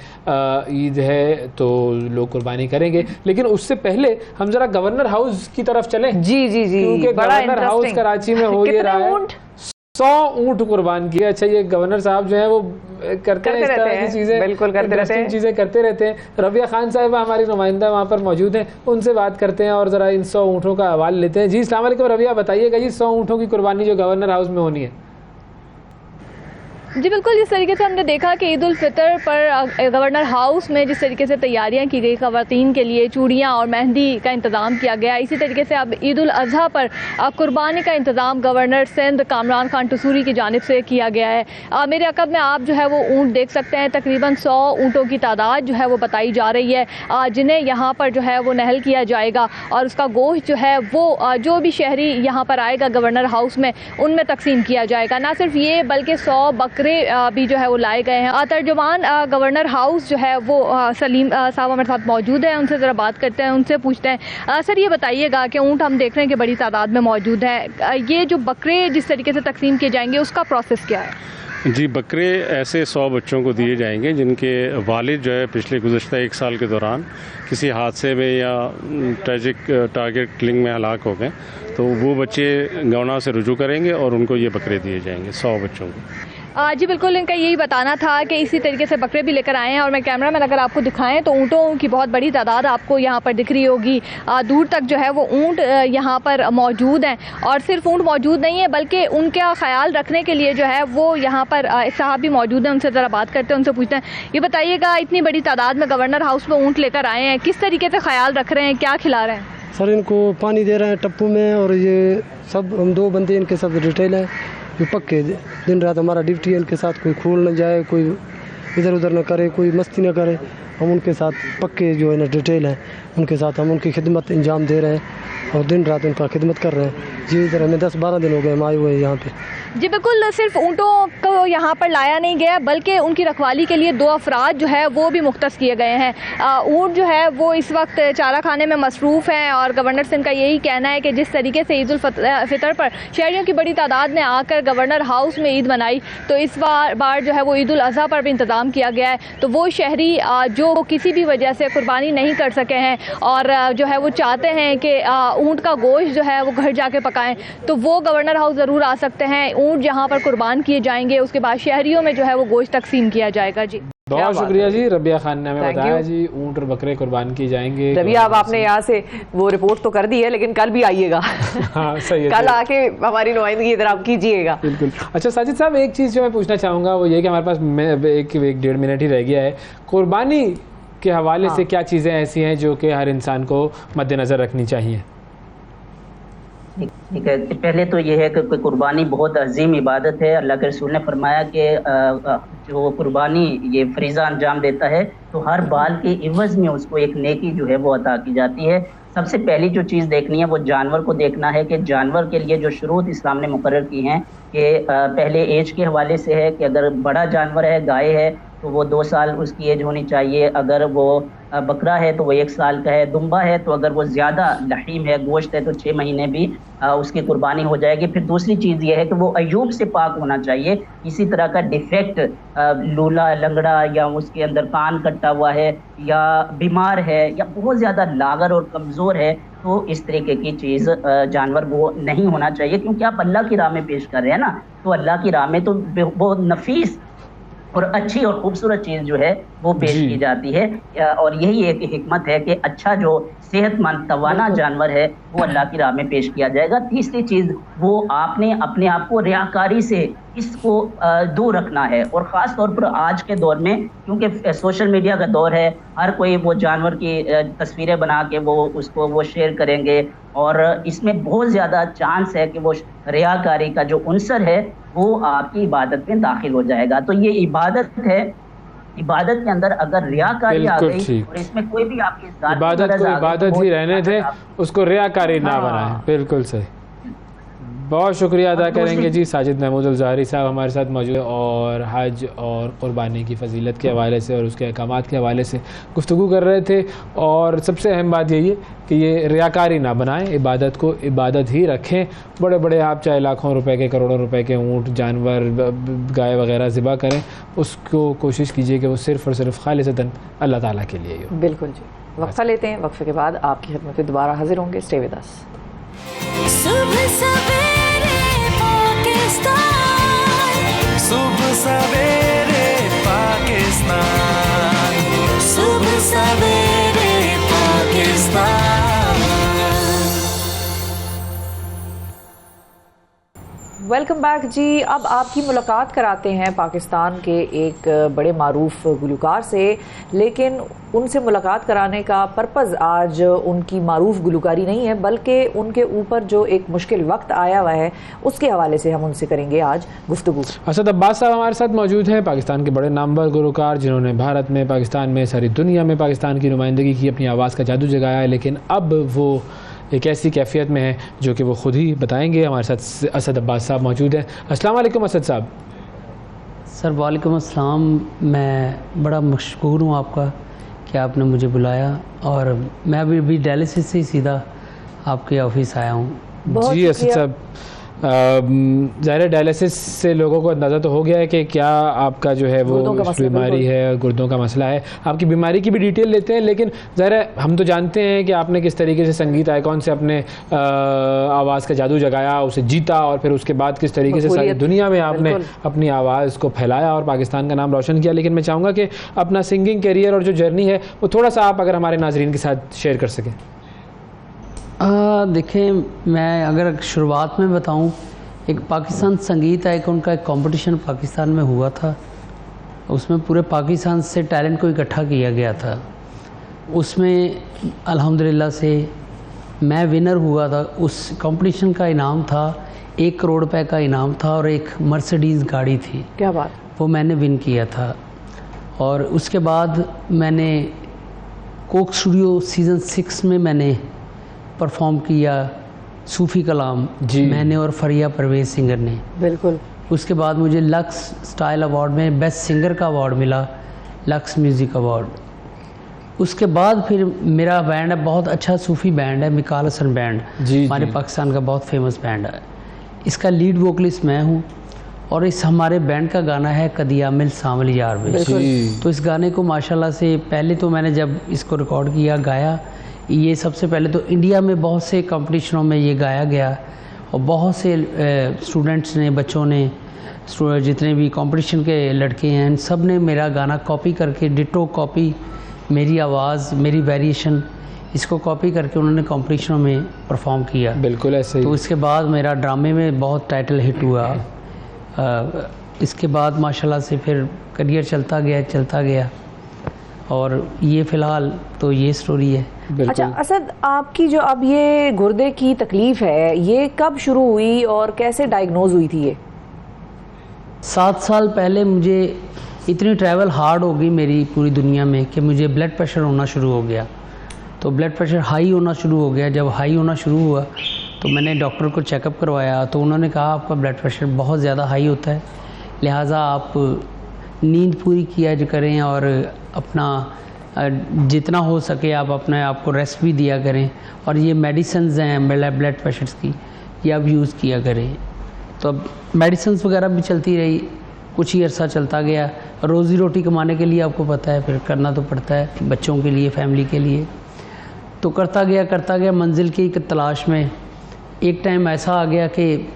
ईद है तो लोग कुर्बानी करेंगे, लेकिन उससे पहले हम ज़रा गवर्नर हाउस की तरफ चलें। जी जी जी, क्योंकि गवर्नर हाउस कराची में हो ये रहा है 100 ऊँट कुर्बान किए। अच्छा, ये गवर्नर साहब जो है वो करते हैं इस तरह की चीजें, बिल्कुल करते रहते हैं, चीजें करते रहते हैं। रबिया खान साहब हमारी नुमाइंदा वहाँ पर मौजूद हैं, उनसे बात करते हैं और जरा इन 100 ऊँटों का हवाल लेते हैं। जी अस्सलाम वालेकुम रबिया, बताइएगा जी 100 ऊँटों की कुर्बानी जो गवर्नर हाउस में होनी है। जी बिल्कुल, जिस तरीके से हमने देखा कि ईद उल फितर पर गवर्नर हाउस में जिस तरीके से तैयारियां की गई ख़वातीन के लिए चूड़ियां और मेहंदी का इंतज़ाम किया गया, इसी तरीके से अब ईद उल अज़हा पर कुर्बानी का इंतज़ाम गवर्नर सिंध कामरान खान टसूरी की जानिब से किया गया है। मेरे अक़ब में आप जो है वो ऊँट देख सकते हैं, तकरीबन 100 ऊँटों की तादाद जो है वो बताई जा रही है, जिन्हें यहाँ पर जो है वो नहल किया जाएगा और उसका गोश्त जो है वो जो भी शहरी यहाँ पर आएगा गवर्नर हाउस में उनमें तकसीम किया जाएगा। ना सिर्फ ये बल्कि 100 बकरे भी जो है वो लाए गए हैं। तर्जुमान गवर्नर हाउस जो है वो सलीम साहब हमारे साथ मौजूद हैं, उनसे ज़रा बात करते हैं, उनसे पूछते हैं। सर ये बताइएगा कि ऊँट हम देख रहे हैं कि बड़ी तादाद में मौजूद है, ये जो बकरे जिस तरीके से तकसीम किए जाएंगे उसका प्रोसेस क्या है? जी, बकरे ऐसे 100 बच्चों को दिए जाएंगे जिनके वालिद जो है पिछले गुज़श्ता 1 साल के दौरान किसी हादसे में या ट्रैजिक टारगेट किलिंग में हलाक हो गए, तो वो बच्चे गवर्नर से रुजू करेंगे और उनको ये बकरे दिए जाएंगे 100 बच्चों को। जी बिल्कुल, इनका यही बताना था कि इसी तरीके से बकरे भी लेकर आए हैं और मैं कैमरा मैन अगर आपको दिखाएं तो ऊँटों की बहुत बड़ी तादाद आपको यहाँ पर दिख रही होगी। दूर तक जो है वो ऊँट यहाँ पर मौजूद हैं और सिर्फ ऊँट मौजूद नहीं है बल्कि उनका ख्याल रखने के लिए जो है वो यहाँ पर एक साहब भी मौजूद हैं, उनसे ज़रा बात करते हैं, उनसे पूछते हैं। ये बताइएगा, इतनी बड़ी तादाद में गवर्नर हाउस में ऊँट लेकर आए हैं, किस तरीके से ख्याल रख रहे हैं, क्या खिला रहे हैं? सर इनको पानी दे रहे हैं टप्पू में और ये सब हम 2 बंदे इनके सब डिटेल हैं जो पक्के दिन रात हमारा ड्यूटी है, इनके साथ कोई खोल न जाए, कोई इधर उधर न करे, कोई मस्ती न करे। हम उनके साथ पक्के जो है ना डिटेल हैं, उनके साथ हम उनकी खिदमत इंजाम दे रहे हैं और दिन रात उनका खिदमत कर रहे हैं। जी इधर हमें 10-12 दिन हो गए हम आए हुए हैं यहाँ पे। जी बिल्कुल, सिर्फ ऊँटों को यहाँ पर लाया नहीं गया बल्कि उनकी रखवाली के लिए 2 अफराद जो है वो भी मुख्तस किए गए हैं। ऊँट जो है वो इस वक्त चारा खाने में मसरूफ़ हैं और गवर्नर सिंह का यही कहना है कि जिस तरीके से ईद उल फितर पर शहरियों की बड़ी तादाद ने आकर गवर्नर हाउस में ईद मनाई, तो इस बार जो है वो ईद उल अज़हा पर भी इंतज़ाम किया गया है। तो वो शहरी जो किसी भी वजह से कुर्बानी नहीं कर सके हैं और जो है वो चाहते हैं कि ऊँट का गोश्त जो है वो घर जाके पकाएं, तो वो गवर्नर हाउस ज़रूर आ सकते हैं। ऊँट जहाँ पर कुर्बान किए जाएंगे उसके बाद शहरियों में जो है वो गोश्त तकसीम किया जाएगा। जी बहुत शुक्रिया जी, रबिया खान ने हमें बताया जी ऊँट और बकरे कुर्बान किए जाएंगे। रबिया, अब आपने यहाँ से वो रिपोर्ट तो कर दी है लेकिन कल भी आइएगा। हाँ सही है, कल आके हमारी नुमाइंदगी इधर आप कीजिएगा। बिल्कुल। अच्छा साजिद साहब, एक चीज़ जो मैं पूछना चाहूँगा वो ये कि हमारे पास 1-1.5 मिनट ही रह गया है, कुर्बानी के हवाले से क्या चीज़ें ऐसी हैं जो कि हर इंसान को मद्देनज़र रखनी चाहिए? ठीक है, पहले तो ये है कि कुर्बानी बहुत अजीम इबादत है। अल्लाह के रसूल ने फरमाया कि जो कुर्बानी ये फरीज़ा अंजाम देता है तो हर बाल के इवज़ में उसको एक नेकी जो है वो अता की जाती है। सबसे पहली जो चीज़ देखनी है वो जानवर को देखना है कि जानवर के लिए जो शुरूत इस्लाम ने मुकर्रर की हैं कि पहले एज के हवाले से है कि अगर बड़ा जानवर है, गाय है, तो वो 2 साल उसकी एज होनी चाहिए। अगर वो बकरा है तो वो 1 साल का है। दुम्बा है तो अगर वो ज़्यादा लहीम है, गोश्त है, तो 6 महीने भी उसकी कुर्बानी हो जाएगी। फिर दूसरी चीज़ ये है कि वो अयूब से पाक होना चाहिए, किसी तरह का डिफेक्ट, लूला लंगड़ा या उसके अंदर कान कटा हुआ है या बीमार है या बहुत ज़्यादा लागर और कमज़ोर है, तो इस तरीके की चीज़ जानवर वो नहीं होना चाहिए। क्योंकि आप अल्लाह की राह में पेश कर रहे हैं ना, तो अल्लाह की राह में तो बहुत नफीस और अच्छी और खूबसूरत चीज़ जो है वो पेश की जाती है। और यही एक हिकमत है कि अच्छा जो सेहतमंद तवाना जानवर है वो अल्लाह की राह में पेश किया जाएगा। तीसरी चीज़, वो आपने अपने आप को रियाकारी से इसको दूर रखना है। और ख़ास तौर पर आज के दौर में, क्योंकि सोशल मीडिया का दौर है, हर कोई वो जानवर की तस्वीरें बना के वो शेयर करेंगे और इसमें बहुत ज़्यादा चांस है कि वो रियाकारी का जो उनसर है वो आपकी इबादत में दाखिल हो जाएगा। तो ये इबादत है, इबादत के अंदर अगर रियाकारी आ गई और इसमें कोई भी आपकी इबादत को इबादत ही रहने थे, उसको रियाकारी ना बनाए। बिल्कुल सही, बहुत शुक्रिया अदा करेंगे जी। साजिद महमूद अल-ज़ाहरी साहब हमारे साथ मौजूद है और हज और क़ुरबानी की फजीलत के हवाले से और उसके अहकामात के हवाले से गुफ्तगू कर रहे थे। और सबसे अहम बात यही है कि ये रियाकारी ना बनाएं, इबादत को इबादत ही रखें। बड़े बड़े आप चाहे लाखों रुपए के, करोड़ों रुपए के ऊँट, जानवर, गाय वगैरह ज़िबा करें, उसको कोशिश कीजिए कि वो सिर्फ़ और सिर्फ खालिसतन अल्लाह ताला के लिए हो। बिल्कुल जी। वक्फा लेते हैं, वक्फे के बाद आपकी खिदमत में दोबारा हाजिर होंगे। Stay with us. सुबह सवेरे पाकिस्तान, सुबह सवेरे पाकिस्तान, सुबह सवेरे पाकिस्तान। वेलकम बैक जी। अब आपकी मुलाकात कराते हैं पाकिस्तान के एक बड़े मारूफ गुलकार से, लेकिन उनसे मुलाकात कराने का पर्पज़ आज उनकी मारूफ गुलकारी नहीं है, बल्कि उनके ऊपर जो एक मुश्किल वक्त आया हुआ है उसके हवाले से हम उनसे करेंगे आज गुफ्तगू। असद अब्बास साहब हमारे साथ मौजूद हैं, पाकिस्तान के बड़े नामवर गुलकार जिन्होंने भारत में, पाकिस्तान में, सारी दुनिया में पाकिस्तान की नुमाइंदगी की, अपनी आवाज़ का जादू जगाया है, लेकिन अब वो एक ऐसी कैफियत में है जो कि वो खुद ही बताएंगे। हमारे साथ असद अब्बास साहब मौजूद हैं। अस्सलाम वालेकुम असद साहब। सर वालेकुम अस्सलाम। मैं बड़ा मशकूर हूँ आपका कि आपने मुझे बुलाया, और मैं अभी डायलिसिस से सीधा आपके ऑफिस आया हूँ। जी असद साहब, ज़ाहिर डायलिसिस से लोगों को अंदाज़ा तो हो गया है कि क्या आपका जो है वो बीमारी है, गुर्दों का मसला है। आपकी बीमारी की भी डिटेल लेते हैं, लेकिन ज़ाहिर हम तो जानते हैं कि आपने किस तरीके से संगीत आइकॉन से अपने आवाज़ का जादू जगाया, उसे जीता, और फिर उसके बाद किस तरीके से सारी दुनिया में आपने अपनी आवाज़ को फैलाया और पाकिस्तान का नाम रोशन किया। लेकिन मैं चाहूँगा कि अपना सिंगिंग करियर और जो जर्नी है वो थोड़ा सा आप अगर हमारे नाजरीन के साथ शेयर कर सकें। देखें, मैं अगर शुरुआत में बताऊं, एक पाकिस्तान संगीत आइकॉन का एक कंपटीशन पाकिस्तान में हुआ था। उसमें पूरे पाकिस्तान से टैलेंट को इकट्ठा किया गया था। उसमें अल्हम्दुलिल्लाह से मैं विनर हुआ था। उस कंपटीशन का इनाम था 1 करोड़ रुपए का इनाम था, और एक मर्सिडीज़ गाड़ी थी। क्या बात। वो मैंने विन किया था। और उसके बाद मैंने कोक स्टूडियो सीज़न 6 में मैंने परफॉर्म किया, सूफ़ी कलाम जी, मैंने और फरिया परवेज़ सिंगर ने। बिल्कुल। उसके बाद मुझे लक्स स्टाइल अवार्ड में बेस्ट सिंगर का अवार्ड मिला, लक्स म्यूज़िक अवार्ड। उसके बाद फिर मेरा बैंड है, बहुत अच्छा सूफ़ी बैंड है, मिकाल हसन बैंड, हमारे पाकिस्तान का बहुत फेमस बैंड है। इसका लीड वोकलिस्ट मैं हूँ, और इस हमारे बैंड का गाना है कदियामिल सामल यार में। तो इस गाने को माशाल्लाह से पहले तो मैंने जब इसको रिकॉर्ड किया, गाया, ये सबसे पहले तो इंडिया में बहुत से कंपटीशनों में ये गाया गया, और बहुत से स्टूडेंट्स ने, बच्चों ने, जितने भी कंपटीशन के लड़के हैं, सब ने मेरा गाना कॉपी करके, डिटो कॉपी, मेरी आवाज़, मेरी वेरिएशन, इसको कॉपी करके उन्होंने कंपटीशनों में परफॉर्म किया। बिल्कुल ऐसे ही। तो इसके बाद मेरा ड्रामे में बहुत टाइटल हिट हुआ। इसके बाद माशाल्लाह से फिर करियर चलता गया, और ये फ़िलहाल तो ये स्टोरी है। अच्छा असद, आपकी जो अब ये गुर्दे की तकलीफ़ है, ये कब शुरू हुई और कैसे डायग्नोज हुई थी? ये 7 साल पहले मुझे इतनी ट्रैवल हार्ड हो गई मेरी पूरी दुनिया में कि मुझे ब्लड प्रेशर होना शुरू हो गया। तो ब्लड प्रेशर हाई होना शुरू हो गया। जब हाई होना शुरू हुआ तो मैंने डॉक्टर को चेकअप करवाया, तो उन्होंने कहा आपका ब्लड प्रेशर बहुत ज़्यादा हाई होता है, लिहाजा आप नींद पूरी किया करें, और अपना जितना हो सके आप अपने आप को रेस्ट भी दिया करें, और ये मेडिसिन्स हैं ब्लड प्रेशर की, ये आप यूज़ किया करें। तो अब मेडिसिन्स वगैरह भी चलती रही, कुछ ही अर्सा चलता गया। रोज़ी रोटी कमाने के लिए आपको पता है फिर करना तो पड़ता है, बच्चों के लिए, फैमिली के लिए। तो करता गया मंजिल की एक तलाश में। एक टाइम ऐसा आ गया कि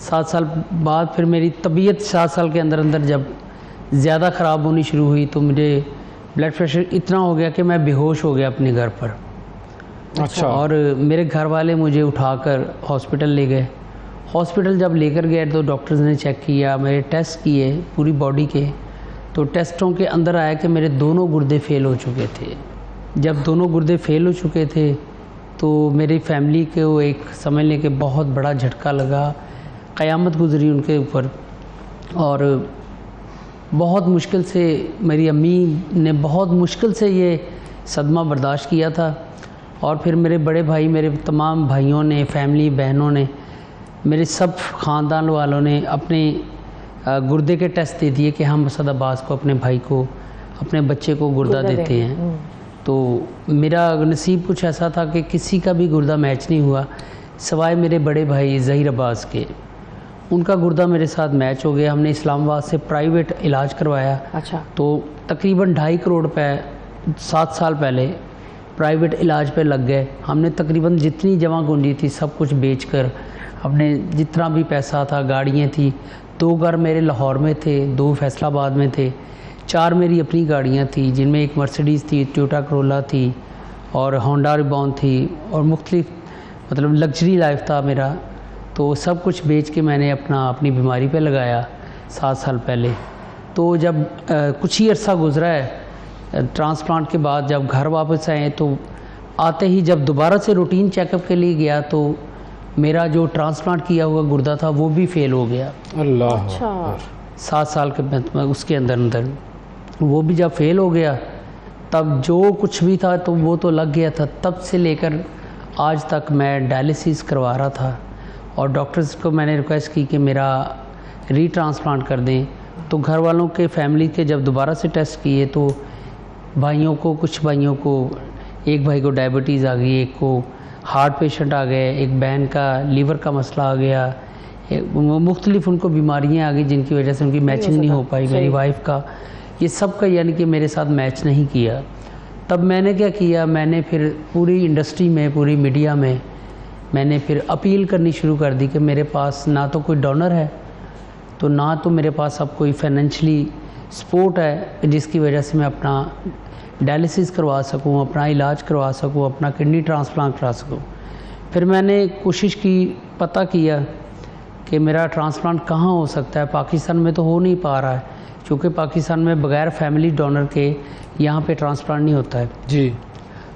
7 साल बाद फिर मेरी तबीयत 7 साल के अंदर जब ज़्यादा ख़राब होनी शुरू हुई, तो मुझे ब्लड प्रेशर इतना हो गया कि मैं बेहोश हो गया अपने घर पर। अच्छा। और मेरे घर वाले मुझे उठाकर हॉस्पिटल ले गए। हॉस्पिटल जब लेकर गए तो डॉक्टर्स ने चेक किया, मेरे टेस्ट किए पूरी बॉडी के, तो टेस्टों के अंदर आया कि मेरे दोनों गुर्दे फेल हो चुके थे। जब दोनों गुर्दे फेल हो चुके थे तो मेरी फैमिली को एक समझ लें कि बहुत बड़ा झटका लगा, क़यामत गुजरी उनके ऊपर। और बहुत मुश्किल से मेरी अम्मी ने बहुत मुश्किल से ये सदमा बर्दाश्त किया था। और फिर मेरे बड़े भाई, मेरे तमाम भाइयों ने, फैमिली, बहनों ने, मेरे सब ख़ानदान वालों ने अपने गुर्दे के टेस्ट दे दिए कि हम असद अब्बास को, अपने भाई को, अपने बच्चे को गुर्दा देते हैं। तो मेरा नसीब कुछ ऐसा था कि किसी का भी गुर्दा मैच नहीं हुआ सिवाय मेरे बड़े भाई ज़हीर अब्बास के। उनका गुर्दा मेरे साथ मैच हो गया। हमने इस्लामाबाद से प्राइवेट इलाज करवाया। अच्छा। तो तकरीबन 2.5 करोड़ रुपए 7 साल पहले प्राइवेट इलाज पे लग गए। हमने तकरीबन जितनी जमा पूंजी थी सब कुछ बेचकर, अपने जितना भी पैसा था, गाड़ियाँ थी, 2 घर मेरे लाहौर में थे, 2 फैसलाबाद में थे, 4 मेरी अपनी गाड़ियाँ थी, जिनमें एक मर्सिडीज़ थी, टोयोटा करोला थी, और होंडा रिबॉन थी, और मुख्तलिफ मतलब लग्जरी लाइफ था मेरा। तो सब कुछ बेच के मैंने अपनी बीमारी पे लगाया 7 साल पहले। तो जब कुछ ही अरसा गुजरा है ट्रांसप्लांट के बाद, जब घर वापस आए तो आते ही जब दोबारा से रूटीन चेकअप के लिए गया तो मेरा जो ट्रांसप्लांट किया हुआ गुर्दा था वो भी फेल हो गया। अल्लाह। अच्छा। 7 साल के उसके अंदर वो भी जब फेल हो गया, तब जो कुछ भी था तो वो तो लग गया था। तब से लेकर आज तक मैं डायलिसिस करवा रहा था और डॉक्टर्स को मैंने रिक्वेस्ट की कि मेरा रीट्रांसप्लांट कर दें। तो घर वालों के फैमिली के जब दोबारा से टेस्ट किए तो कुछ भाइयों को, एक भाई को डायबिटीज़ आ गई, एक को हार्ट पेशेंट आ गए, एक बहन का लीवर का मसला आ गया, मुख्तलिफ उनको बीमारियां आ गई जिनकी वजह से उनकी मैचिंग नहीं हो पाई। मेरी वाइफ का ये सब का यानी कि मेरे साथ मैच नहीं किया। तब मैंने क्या किया, मैंने फिर पूरी इंडस्ट्री में, पूरी मीडिया में मैंने फिर अपील करनी शुरू कर दी कि मेरे पास ना तो कोई डोनर है, तो ना तो मेरे पास अब कोई फाइनेंशियली सपोर्ट है जिसकी वजह से मैं अपना डायलिसिस करवा सकूं, अपना इलाज करवा सकूं, अपना किडनी ट्रांसप्लांट करा सकूं। फिर मैंने कोशिश की, पता किया कि मेरा ट्रांसप्लांट कहाँ हो सकता है। पाकिस्तान में तो हो नहीं पा रहा है क्योंकि पाकिस्तान में बग़ैर फैमिली डोनर के यहाँ पे ट्रांसप्लांट नहीं होता है जी।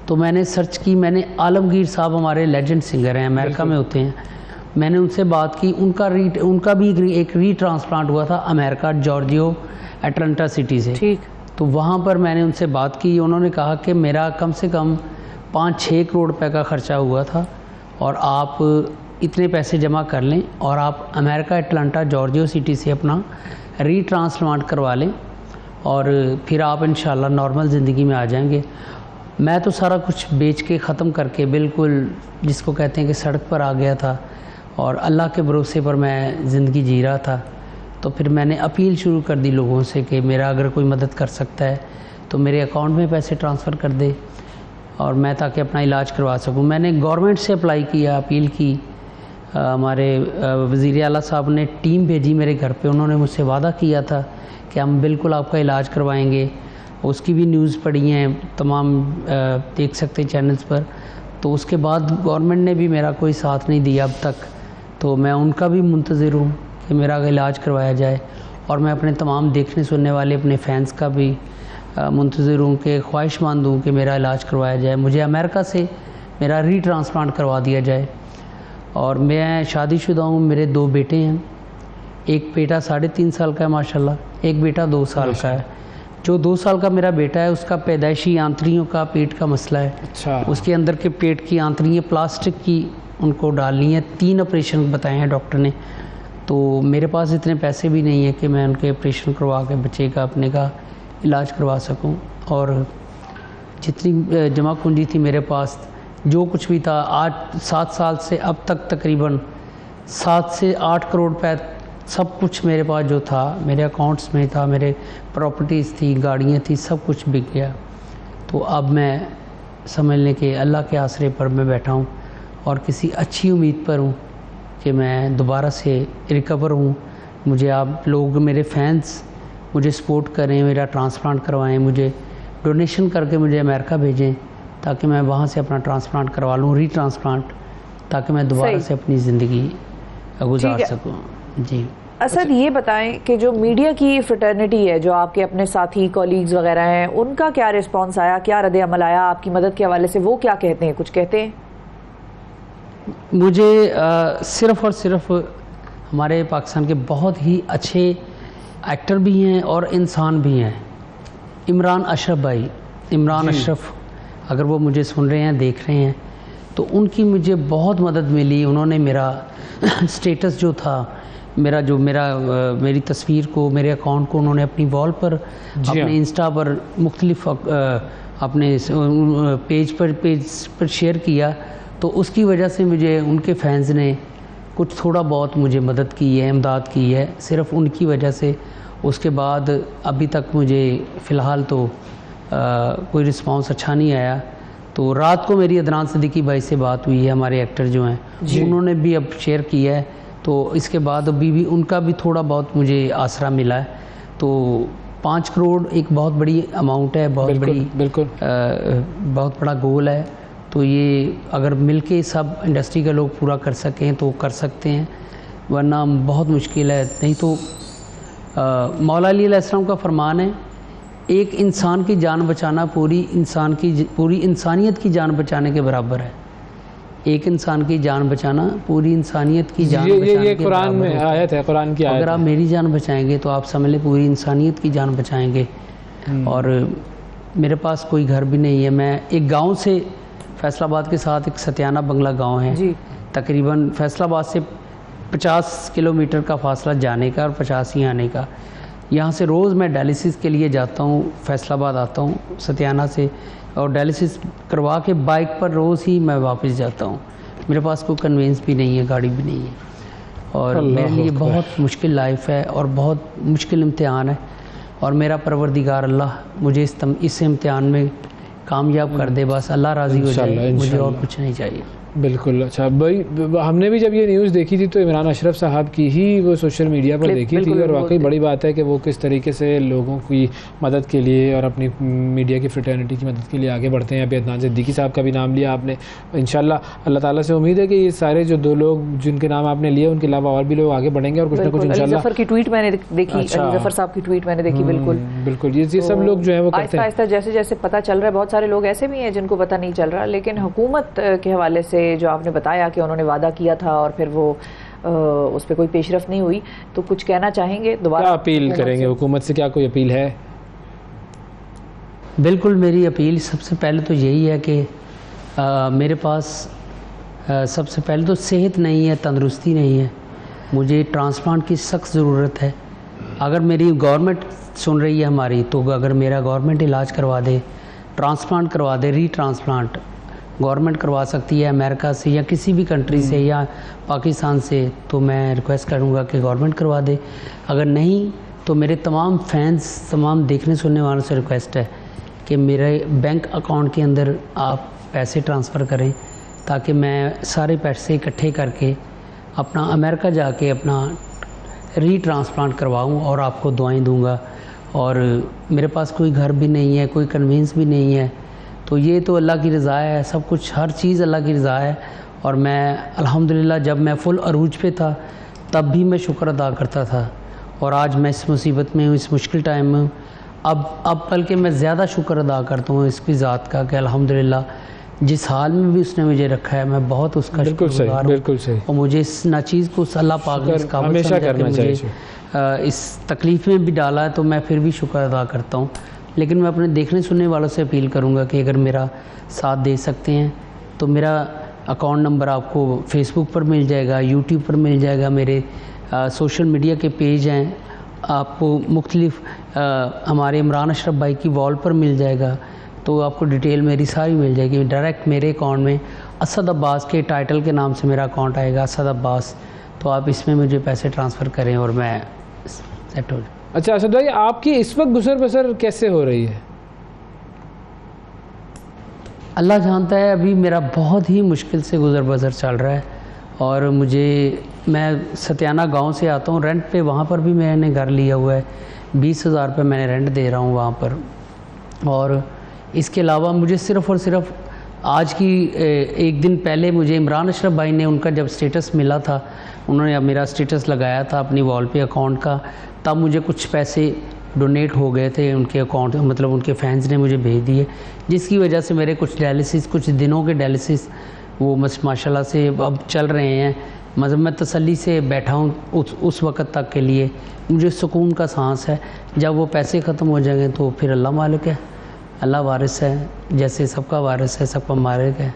तो मैंने सर्च की, मैंने आलमगीर साहब हमारे लेजेंड सिंगर हैं, अमेरिका में होते हैं, मैंने उनसे बात की। उनका भी एक रीट्रांसप्लांट हुआ था अमेरिका, जॉर्जियो एटलांटा सिटी से। ठीक। तो वहाँ पर मैंने उनसे बात की। उन्होंने कहा कि मेरा कम से कम 5-6 करोड़ रुपए का ख़र्चा हुआ था और आप इतने पैसे जमा कर लें और आप अमेरिका एटलांटा जॉर्जियो सिटी से अपना रीट्रांसप्लांट करवा लें और फिर आप इंशाल्लाह नॉर्मल ज़िंदगी में आ जाएंगे। मैं तो सारा कुछ बेच के ख़त्म करके बिल्कुल जिसको कहते हैं कि सड़क पर आ गया था और अल्लाह के भरोसे पर मैं ज़िंदगी जी रहा था। तो फिर मैंने अपील शुरू कर दी लोगों से कि मेरा अगर कोई मदद कर सकता है तो मेरे अकाउंट में पैसे ट्रांसफ़र कर दे और मैं ताकि अपना इलाज करवा सकूं। मैंने गवर्नमेंट से अप्लाई किया, अपील की। हमारे वज़ीर आला साहब ने टीम भेजी मेरे घर पे। उन्होंने मुझसे वादा किया था कि हम बिल्कुल आपका इलाज करवाएंगे। उसकी भी न्यूज़ पड़ी हैं, तमाम देख सकते चैनल्स पर। तो उसके बाद गवर्नमेंट ने भी मेरा कोई साथ नहीं दिया अब तक। तो मैं उनका भी मुंतज़िर हूँ कि मेरा इलाज करवाया जाए और मैं अपने तमाम देखने सुनने वाले अपने फैंस का भी मुंतज़िर हूँ कि ख्वाहिशमंद हूँ कि मेरा इलाज करवाया जाए, मुझे अमेरिका से मेरा रीट्रांसप्लांट करवा दिया जाए। और मैं शादीशुदा हूँ, मेरे 2 बेटे हैं। एक बेटा 3.5 साल का है माशाल्लाह, एक बेटा 2 साल का है। जो 2 साल का मेरा बेटा है उसका पैदाइशी आंतड़ियों का पेट का मसला है। अच्छा। उसके अंदर के पेट की आंतड़ियाँ प्लास्टिक की उनको डालनी है, 3 ऑपरेशन बताए हैं डॉक्टर ने। तो मेरे पास इतने पैसे भी नहीं है कि मैं उनके ऑपरेशन करवा के बच्चे का अपने का इलाज करवा सकूं। और जितनी जमा पूंजी थी मेरे पास, जो कुछ भी था, आज 7 साल से अब तक तकरीबन 7 से 8 करोड़ रुपए सब कुछ मेरे पास जो था मेरे अकाउंट्स में था, मेरे प्रॉपर्टीज़ थी, गाड़ियाँ थी, सब कुछ बिक गया। तो अब मैं समझ लें कि अल्लाह के आसरे पर मैं बैठा हूँ और किसी अच्छी उम्मीद पर हूँ कि मैं दोबारा से रिकवर हूँ। मुझे आप लोग, मेरे फैंस मुझे सपोर्ट करें, मेरा ट्रांसप्लांट करवाएं, मुझे डोनेशन करके मुझे अमेरिका भेजें ताकि मैं वहाँ से अपना ट्रांसप्लांट करवा लूँ, रीट्रांसप्लांट, ताकि मैं दोबारा से अपनी ज़िंदगी गुजार सकूँ। जी। असद, ये बताएं कि जो मीडिया की फ्रेटर्निटी है, जो आपके अपने साथी कॉलीग्स वगैरह हैं, उनका क्या रिस्पॉन्स आया, क्या रद्द अमल आया आपकी मदद के हवाले से? वो क्या कहते हैं, कुछ कहते हैं? मुझे सिर्फ़ और सिर्फ हमारे पाकिस्तान के बहुत ही अच्छे एक्टर भी हैं और इंसान भी हैं। इमरान अशरफ भाई, इमरान अशरफ, अगर वो मुझे सुन रहे हैं, देख रहे हैं, तो उनकी मुझे बहुत मदद मिली। उन्होंने मेरा स्टेटस जो था, मेरी तस्वीर को, मेरे अकाउंट को उन्होंने अपनी वॉल पर, अपने इंस्टा पर, मुख्तलिफ अपने पेज पर शेयर किया। तो उसकी वजह से मुझे उनके फैंस ने कुछ थोड़ा बहुत मुझे मदद की है, इमदाद की है, सिर्फ़ उनकी वजह से। उसके बाद अभी तक मुझे फ़िलहाल तो कोई रिस्पांस अच्छा नहीं आया। तो रात को मेरी अदनान सिद्दीकी भाई से बात हुई है, हमारे एक्टर जो हैं, उन्होंने भी अब शेयर किया है। तो इसके बाद अभी भी उनका भी थोड़ा बहुत मुझे आसरा मिला है। तो 5 करोड़ एक बहुत बड़ी अमाउंट है, बहुत बड़ी, बहुत बड़ा गोल है। तो ये अगर मिलके सब इंडस्ट्री के लोग पूरा कर सकें तो कर सकते हैं, वरना बहुत मुश्किल है। नहीं तो मौला अली अलैहिस्सलाम का फरमान है, एक इंसान की जान बचाना पूरी इंसानियत की जान बचाने के बराबर है। एक इंसान की जान बचाना पूरी इंसानियत की जान बचाने ये के कुरान में आयत है, कुरान की आयत अगर आप मेरी जान बचाएंगे तो आप समझ लें पूरी इंसानियत की जान बचाएंगे। और मेरे पास कोई घर भी नहीं है, मैं एक गांव से, फैसलाबाद के साथ एक सतियाना बंगला गांव है जी। तकरीबन फैसलाबाद से 50 किलोमीटर का फासला जाने का और 50 ही आने का। यहाँ से रोज़ मैं डायलिसिस के लिए जाता हूँ, फैसलाबाद आता हूँ सतियाना से, और डायलिसिस करवा के बाइक पर रोज़ ही मैं वापस जाता हूँ। मेरे पास कोई कन्वेंस भी नहीं है, गाड़ी भी नहीं है, और मेरे लिए बहुत मुश्किल लाइफ है और बहुत मुश्किल इम्तिहान है। और मेरा परवरदिगार अल्लाह मुझे इस इम्तिहान में कामयाब कर दे, बस अल्लाह राज़ी हो जाए, मुझे और कुछ नहीं चाहिए। बिल्कुल। अच्छा भाई, हमने भी जब ये न्यूज़ देखी थी तो इमरान अशरफ साहब की ही वो सोशल मीडिया पर देखी थी, और वाकई बड़ी बात है कि वो किस तरीके से लोगों की मदद के लिए और अपनी मीडिया की फ्रेटर्निटी की मदद के लिए आगे बढ़ते हैं। अभी अदनान सिद्दीकी साहब का भी नाम लिया आपने, इंशाल्लाह अल्लाह ताला से उम्मीद है कि ये सारे जो 2 लोग जिनके नाम आपने लिए उनके अलावा और भी लोग आगे बढ़ेंगे और कुछ ना कुछ इंशाल्लाह। जफर की ट्वीट मैंने देखी, जफर साहब की ट्वीट मैंने देखी। बिल्कुल ये सब लोग जो है वो करते हैं। आहिस्ता जैसे जैसे पता चल रहा है, बहुत सारे लोग ऐसे भी हैं जिनको पता नहीं चल रहा, लेकिन हुकूमत के हवाले से जो आपने बताया कि उन्होंने वादा किया था और फिर वो उस पर कोई पेशरफ नहीं हुई, तो कुछ कहना चाहेंगे दोबारा? क्या अपील करेंगे हुकूमत से, क्या कोई अपील है? बिल्कुल, मेरी अपील सबसे पहले तो यही है कि मेरे पास सबसे पहले तो सेहत नहीं है, तंदुरुस्ती नहीं है, मुझे ट्रांसप्लांट की सख्त ज़रूरत है। अगर मेरी गवर्नमेंट सुन रही है हमारी, तो अगर मेरा गवर्नमेंट इलाज करवा दे, ट्रांसप्लांट करवा दे, रीट्रांसप्लांट गवर्नमेंट करवा सकती है अमेरिका से या किसी भी कंट्री से या पाकिस्तान से, तो मैं रिक्वेस्ट करूँगा कि गवर्नमेंट करवा दे। अगर नहीं तो मेरे तमाम फैंस, तमाम देखने सुनने वालों से रिक्वेस्ट है कि मेरे बैंक अकाउंट के अंदर आप पैसे ट्रांसफ़र करें, ताकि मैं सारे पैसे इकट्ठे करके अपना अमेरिका जाके अपना रीट्रांसप्लांट करवाऊँ और आपको दुआएँ दूँगा। और मेरे पास कोई घर भी नहीं है, कोई कन्वींस भी नहीं है, तो ये तो अल्लाह की रज़ा है, सब कुछ हर चीज़ अल्लाह की रज़ा है। और मैं अल्हम्दुलिल्लाह जब मैं फुल अरूज पे था तब भी मैं शुक्र अदा करता था, और आज मैं इस मुसीबत में हूँ, इस मुश्किल टाइम में हूँ, अब बल्कि मैं ज़्यादा शुक्र अदा करता हूँ इसकी ज़ात का कि अल्हम्दुलिल्लाह जिस हाल में भी उसने मुझे रखा है मैं बहुत उसका शुक्रगुज़ार हूँ। बिल्कुल सही। और मुझे इस नाचीज़ को अल्लाह पाक ने इस काबिल हमेशा समझा कि करना मुझे चाहिए। इस तकलीफ़ में भी डाला है, तो मैं फिर भी शुक्र अदा करता हूँ। लेकिन मैं अपने देखने सुनने वालों से अपील करूंगा कि अगर मेरा साथ दे सकते हैं तो मेरा अकाउंट नंबर आपको फेसबुक पर मिल जाएगा, यूट्यूब पर मिल जाएगा, मेरे सोशल मीडिया के पेज हैं, आपको मुख्तलिफ हमारे इमरान अशरफ भाई की वॉल पर मिल जाएगा, तो आपको डिटेल मेरी सारी मिल जाएगी। डायरेक्ट मेरे अकाउंट में असद अब्बास के टाइटल के नाम से मेरा अकाउंट आएगा, असद अब्बास, तो आप इसमें मुझे पैसे ट्रांसफ़र करें और मैं सेट हो जाऊँ। अच्छा असद भाई, आपकी इस वक्त गुजर बसर कैसे हो रही है? अल्लाह जानता है, अभी मेरा बहुत ही मुश्किल से गुजर बसर चल रहा है। और मैं सतियाना गांव से आता हूँ, रेंट पे वहाँ पर भी मैंने घर लिया हुआ है, 20,000 रुपये मैंने रेंट दे रहा हूँ वहाँ पर। और इसके अलावा मुझे सिर्फ़ और सिर्फ आज की एक दिन पहले मुझे इमरान अशरफ भाई ने, उनका जब स्टेटस मिला था, उन्होंने मेरा स्टेटस लगाया था अपनी वॉल पे अकाउंट का, तब मुझे कुछ पैसे डोनेट हो गए थे उनके अकाउंट, मतलब उनके फैंस ने मुझे भेज दिए, जिसकी वजह से मेरे कुछ डायलिसिस, कुछ दिनों के डायलिसिस वो माशाल्लाह से अब चल रहे हैं। मतलब मैं तसल्ली से बैठा हूँ उस वक़्त तक के लिए, मुझे सुकून का सांस है। जब वो पैसे ख़त्म हो जाएंगे तो फिर अल्लाह मालिक है, अल्लाह वारिस है, जैसे सबका वारिस है, सबका मालिक है,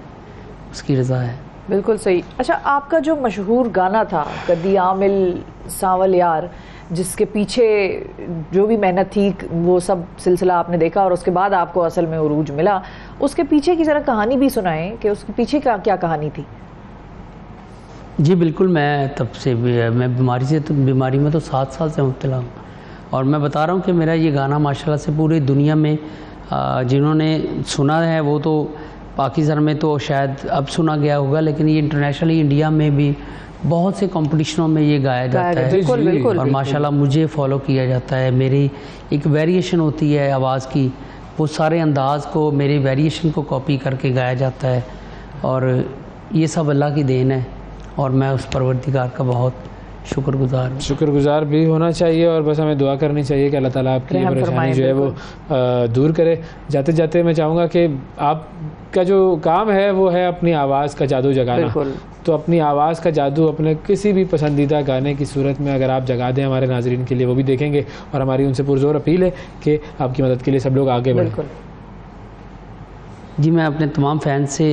उसकी रज़ा है। बिल्कुल सही। अच्छा, आपका जो मशहूर गाना था कदी आमिल सावल यार, जिसके पीछे जो भी मेहनत थी वो सब सिलसिला आपने देखा और उसके बाद आपको असल में उरूज मिला, उसके पीछे की ज़रा कहानी भी सुनाएं कि उसके पीछे क्या कहानी थी? जी बिल्कुल, मैं तब से मैं बीमारी में तो 7 साल से मुब्तला हूँ, और मैं बता रहा हूँ कि मेरा ये गाना माशाल्लाह से पूरी दुनिया में जिन्होंने सुना है, वो तो पाकिस्तान में तो शायद अब सुना गया होगा, लेकिन ये इंटरनेशनली इंडिया में भी बहुत से कंपटीशनों में ये गाया जाता है। बिल्कुल, और माशाल्लाह मुझे फॉलो किया जाता है। मेरी एक वेरिएशन होती है आवाज़ की, वो सारे अंदाज़ को, मेरे वेरिएशन को कॉपी करके गाया जाता है। और ये सब अल्लाह की देन है और मैं उस परवरदिगार का बहुत शुक्रगुजार हूँ। शुक्रगुजार भी होना चाहिए और बस हमें दुआ करनी चाहिए कि अल्लाह ताला आपकी ये परेशानी जो है वो दूर करे। जाते जाते मैं चाहूँगा कि आपका जो काम है वो है अपनी आवाज़ का जादू जगाना, तो अपनी आवाज़ का जादू अपने किसी भी पसंदीदा गाने की सूरत में अगर आप जगा दें हमारे नाजरीन के लिए वो भी देखेंगे और हमारी उनसे पुरजोर अपील है कि आपकी मदद के लिए सब लोग आगे बढ़ें। जी मैं अपने तमाम फैन से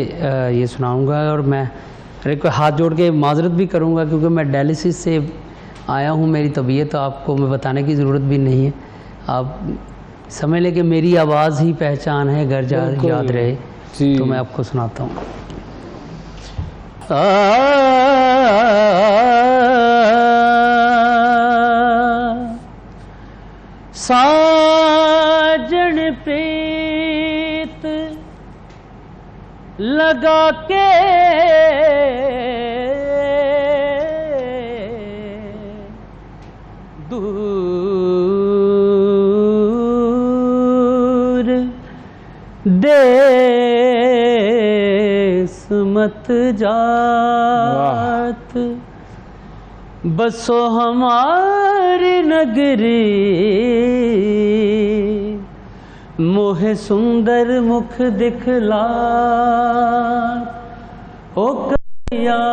ये सुनाऊंगा और मैं को हाथ जोड़ के माजरत भी करूंगा क्योंकि मैं डायलिसिस से आया हूं, मेरी तबीयत आपको मैं बताने की ज़रूरत भी नहीं है, आप समझ लें कि मेरी आवाज़ ही पहचान है, घर जा याद रहे। तो मैं आपको सुनाता हूँ। साजन प्रीत लगा के दूर देश मत जात, बसो हमारी नगरी मोहे सुंदर मुख दिखला, ओ कया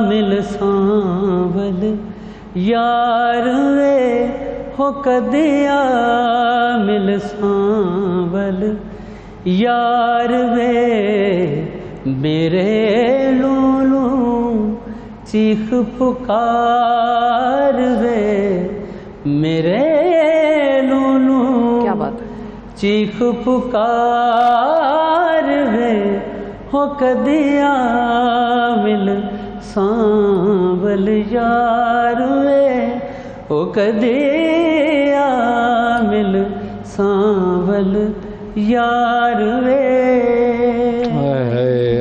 मिल सांवल यार वे हो कदिया मिल सांवल यार वे, मेरे लूलू चीख पुकार वे, मेरे लूलू क्या बात है, चीख पुकार वे हो कदिया मिल सांवल यार वे, हो कदिया मिल सांवल यार वे।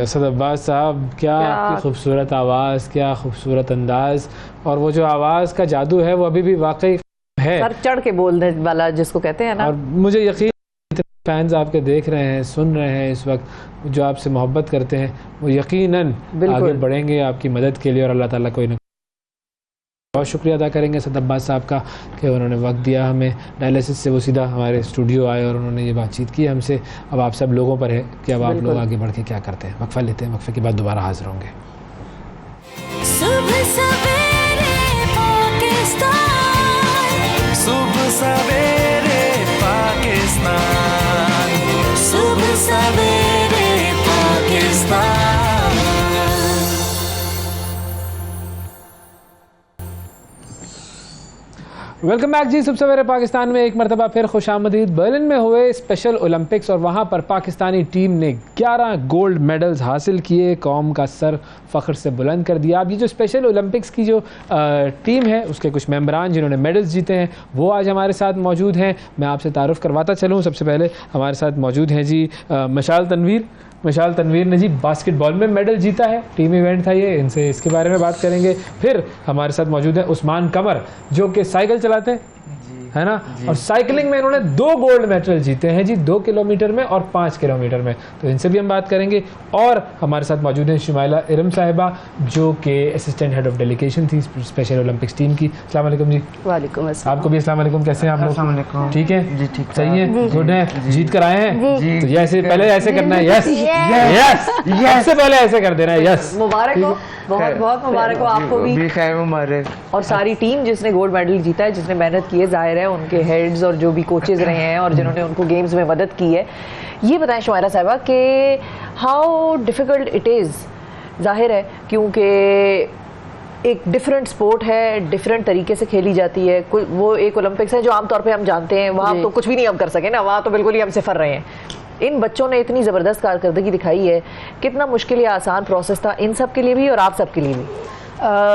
असद अब्बास साहब, क्या आपकी खूबसूरत आवाज़, क्या खूबसूरत अंदाज़, और वो जो आवाज़ का जादू है वो अभी भी वाकई है, सर चढ़ के बोलने वाला जिसको कहते हैं ना। और मुझे यकीन फैंस आपके देख रहे हैं, सुन रहे हैं इस वक्त, जो आपसे मोहब्बत करते हैं वो यकीनन आगे बढ़ेंगे आपकी मदद के लिए और अल्लाह ताला कोई न बहुत शुक्रिया अदा करेंगे असद अब्बास साहब का कि उन्होंने वक्त दिया हमें। डायलिसिस से वो सीधा हमारे स्टूडियो आए और उन्होंने ये बातचीत की हमसे। अब आप सब लोगों पर है कि अब आप लोग आगे बढ़ के क्या करते हैं। वक्फा लेते हैं, वक्फे के बाद दोबारा हाजिर होंगे। सुबह सवेरे पाकिस्तान, सुबह सवेरे पाकिस्तान, सुबह सवेरे पाकिस्तान। वेलकम बैक जी। सुबह सवेरे पाकिस्तान में एक मरतबा फिर खुशामदीद। बर्लिन में हुए स्पेशल ओलंपिक्स और वहाँ पर पाकिस्तानी टीम ने 11 गोल्ड मेडल्स हासिल किए, कौम का सर फ़ख्र से बुलंद कर दिया। अब ये जो स्पेशल ओलंपिक्स की जो टीम है उसके कुछ मेंबरान जिन्होंने मेडल्स जीते हैं वो आज हमारे साथ मौजूद हैं। मैं आपसे तारुफ़ करवाता चलूँ। सबसे पहले हमारे साथ मौजूद हैं जी मशाल तनवीर। मशाल तनवीर ने जी बास्केटबॉल में मेडल जीता है, टीम इवेंट था ये, इनसे इसके बारे में बात करेंगे। फिर हमारे साथ मौजूद है उस्मान कमर जो कि साइकिल चलाते हैं, है ना, और साइकिलिंग में इन्होंने 2 गोल्ड मेडल जीते हैं जी, 2 किलोमीटर में और 5 किलोमीटर में, तो इनसे भी हम बात करेंगे। और हमारे साथ मौजूद हैं शुमाइला इरम साहिबा जो कि असिस्टेंट हेड ऑफ डेलीगेशन थी स्पेशल ओलंपिक्स टीम की। अस्सलाम वालेकुम जी। वालेकुम अस्सलाम। आपको भी अस्सलाम वालेकुम। कैसे हैं आप लोग? ठीक है जी, ठीक सही है, गुड है, जीत कर आए हैं जी। तो ऐसे पहले ऐसे करना है, यस यस, सबसे पहले ऐसे कर देना है, यस। मुबारक हो, बहुत बहुत मुबारक हो आपको भी मुबारक, और सारी टीम जिसने गोल्ड मेडल जीता है, जिसने मेहनत की है, जाहिर है उनके हेड्स और जो भी कोचेज रहे हैं और जिन्होंने उनको गेम्स में मदद की है। ये बताएं शुमाइला साहिबा कि हाउ डिफ़िकल्ट इट इज़, जाहिर है क्योंकि एक डिफरेंट स्पोर्ट है, डिफरेंट तरीके से खेली जाती है। वो एक ओलंपिक्स है जो आमतौर पे हम जानते हैं, वहाँ तो कुछ भी नहीं हम कर सके ना, वहाँ तो बिल्कुल ही हम सिफर रहे हैं। इन बच्चों ने इतनी ज़बरदस्त कारकर्दगी दिखाई है, कितना मुश्किल या आसान प्रोसेस था इन सब के लिए भी और आप सब के लिए भी?